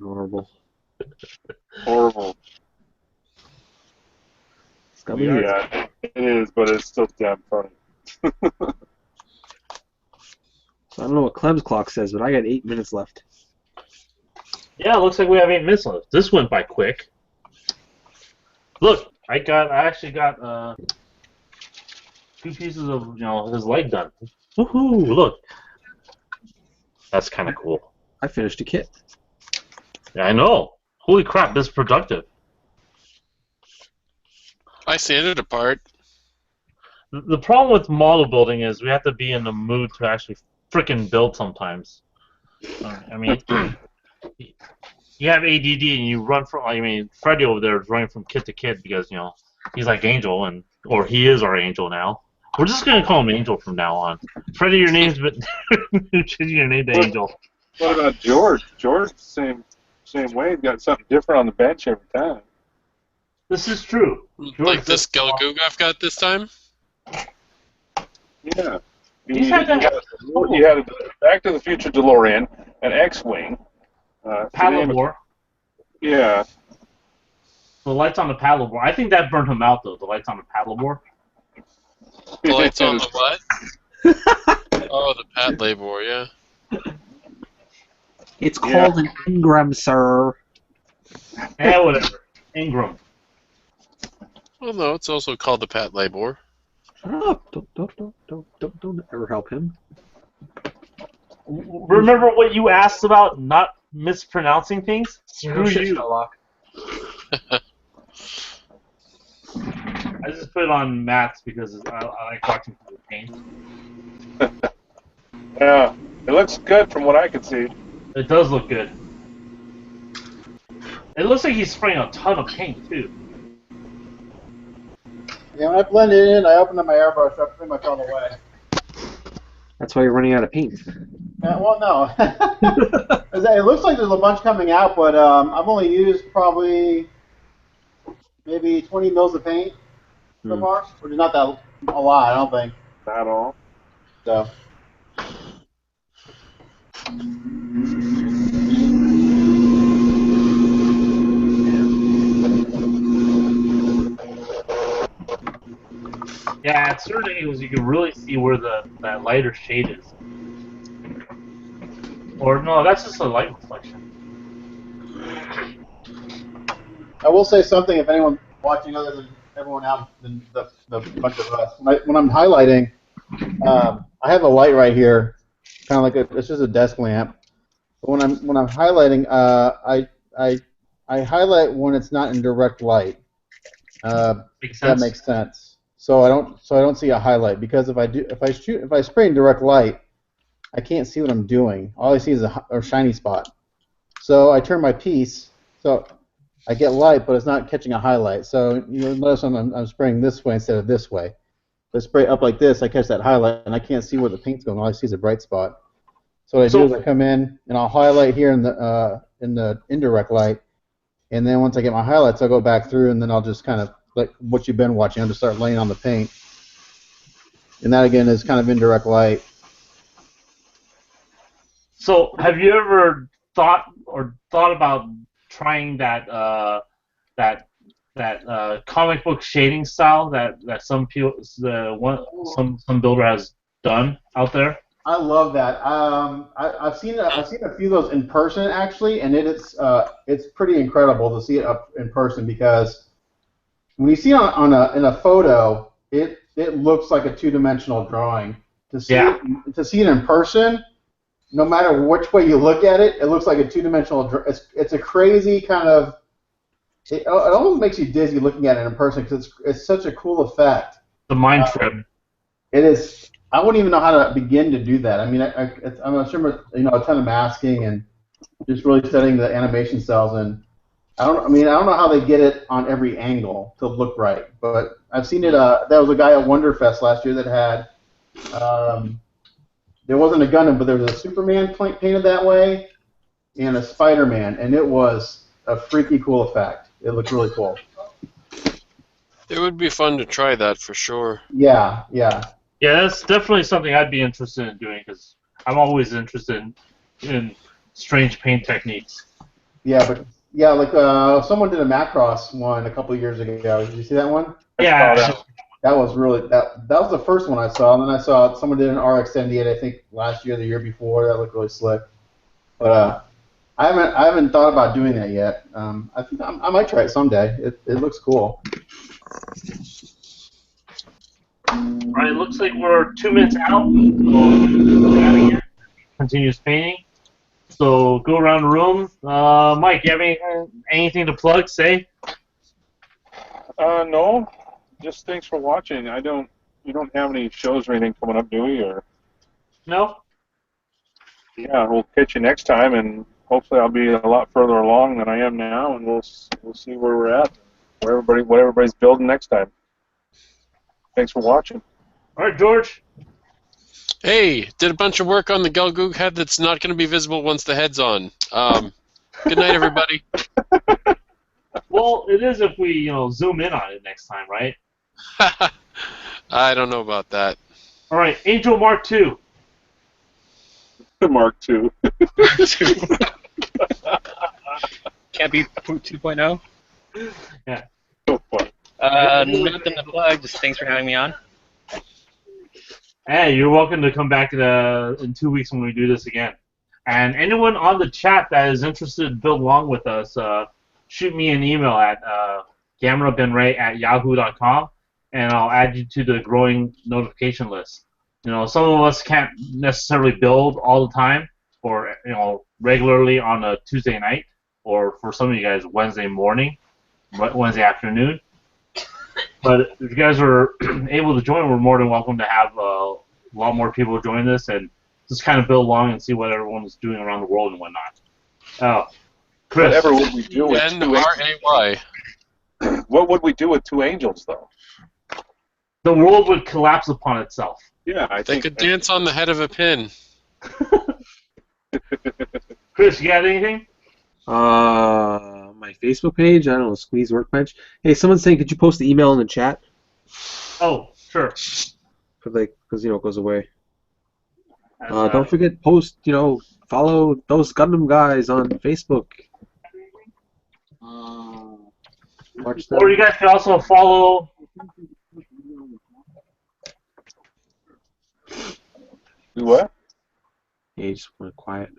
Horrible. Horrible. Yeah, it is, but it's still damn funny. So I don't know what Clem's clock says, but I got 8 minutes left. Yeah, it looks like we have 8 minutes left. This went by quick. Look, I actually got 2 pieces of his leg done. Woohoo! Look, that's kind of cool. I finished a kit. Yeah, I know. Holy crap, this is productive. I sanded apart. The problem with model building is we have to be in the mood to actually frickin' build sometimes. I mean, you have ADD and you run from. I mean, Freddy over there is running from kid to kid because he's like Angel or he is our Angel now. We're just gonna call him Angel from now on. Freddy, your name's been changing your name to Angel. What about George? George, same way. He's got something different on the bench every time. This is true. George Like this Gelgoog I've got this time? Yeah. He's had that. You had a Back to the Future DeLorean, an X-Wing. Paddleboard. Yeah. The lights on the paddleboard. I think that burned him out, though, the lights on the paddleboard. The lights on the what? Oh, the Pat Labor, yeah. It's called an Ingram, sir. Whatever. Ingram. Well, no, it's also called the Pat Labor. Shut up! Don't ever help him. Remember what you asked about not mispronouncing things? Screw you. Sherlock. I just put it on Matt's because I like watching people paint. Yeah. It looks good from what I can see. It does look good. It looks like he's spraying a ton of paint, too. Yeah, when I blended in, I opened up my airbrush, I pretty much all the way. That's why you're running out of paint. Well, no. It looks like there's a bunch coming out, but I've only used probably maybe 20 mils of paint so far, which is not that a lot, I don't think. Not all. So. Yeah, at certain angles you can really see where that lighter shade is. Or no, that's just a light reflection. I will say something if anyone's watching other than everyone out than the bunch of us. When I'm highlighting, I have a light right here, kind of like it's just a desk lamp. But when I'm highlighting, I highlight when it's not in direct light. Makes sense. That makes sense. So I don't see a highlight because if I spray in direct light, I can't see what I'm doing. All I see is a shiny spot. So I turn my piece. So I get light, but it's not catching a highlight. So you'll notice I'm spraying this way instead of this way. If I spray up like this, I catch that highlight, and I can't see where the paint's going. All I see is a bright spot. So what I do is I come in, and I'll highlight here in the indirect light, and then once I get my highlights, I'll go back through, and then I'll just kind of, like what you've been watching, I'll just start laying on the paint. And that, again, is kind of indirect light. So, have you ever thought about trying that comic book shading style that some people some builder has done out there? I love that. I've seen a few of those in person actually, and it's pretty incredible to see it up in person, because when you see it in a photo, it looks like a two-dimensional drawing. To see it in person, no matter which way you look at it, it looks like a two-dimensional. It's a crazy kind of. It almost makes you dizzy looking at it in person, because it's such a cool effect. The mind trip. It is. I wouldn't even know how to begin to do that. I mean, I'm assuming a ton of masking and just really studying the animation cells, and I don't know how they get it on every angle to look right. But I've seen it. There was a guy at Wonderfest last year that had. There wasn't a Gundam, but there was a Superman painted that way, and a Spider-Man, and it was a freaky cool effect. It looked really cool. It would be fun to try that for sure. Yeah. Yeah, that's definitely something I'd be interested in doing, because I'm always interested in strange paint techniques. Yeah, like someone did a Macross one a couple of years ago. Did you see that one? Yeah. That was really that was the first one I saw, and then I saw someone did an RX-78 I think last year, the year before. That looked really slick. But I haven't thought about doing that yet. I think I might try it someday. It looks cool. All right, it looks like we're 2 minutes out. So continues painting. So go around the room. Mike, you have anything to plug? Say. No. Just thanks for watching. You don't have any shows or anything coming up, do we? Or no? Yeah, we'll catch you next time, and hopefully I'll be a lot further along than I am now, and we'll see where we're at, what everybody's building next time. Thanks for watching. All right, George. Hey, did a bunch of work on the Gelgoog head that's not going to be visible once the head's on. Good night, everybody. Well, it is if we zoom in on it next time, right? I don't know about that. All right, Angel Mark II. Mark II. Can't be 2.0. Yeah. So fun. Nothing to plug. Just thanks for having me on. Hey, you're welcome to come back in 2 weeks when we do this again. And anyone on the chat that is interested to build along with us, shoot me an email at gamerabenray@yahoo.com, and I'll add you to the growing notification list. Some of us can't necessarily build all the time, or regularly on a Tuesday night, or for some of you guys Wednesday morning, Wednesday afternoon. But if you guys are able to join, we're more than welcome to have a lot more people join this and just kind of build along and see what everyone's doing around the world and whatnot. Oh, Chris. Whatever would we do with N-R-A-Y. What would we do with two angels, though? The world would collapse upon itself. Yeah, I think they could dance on the head of a pin. Chris, you got anything? My Facebook page. I don't know. Squeeze Workbench. Hey, someone's saying, could you post the email in the chat? Oh, sure. Because it goes away. Don't forget, post. Follow those Gundam guys on Facebook. Watch them. Or you guys can also follow. Do what? Yeah, just went quiet.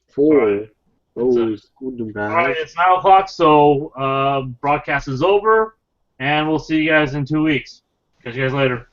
For those Gundam guys. All right, it's 9 o'clock, so broadcast is over, and we'll see you guys in 2 weeks. Catch you guys later.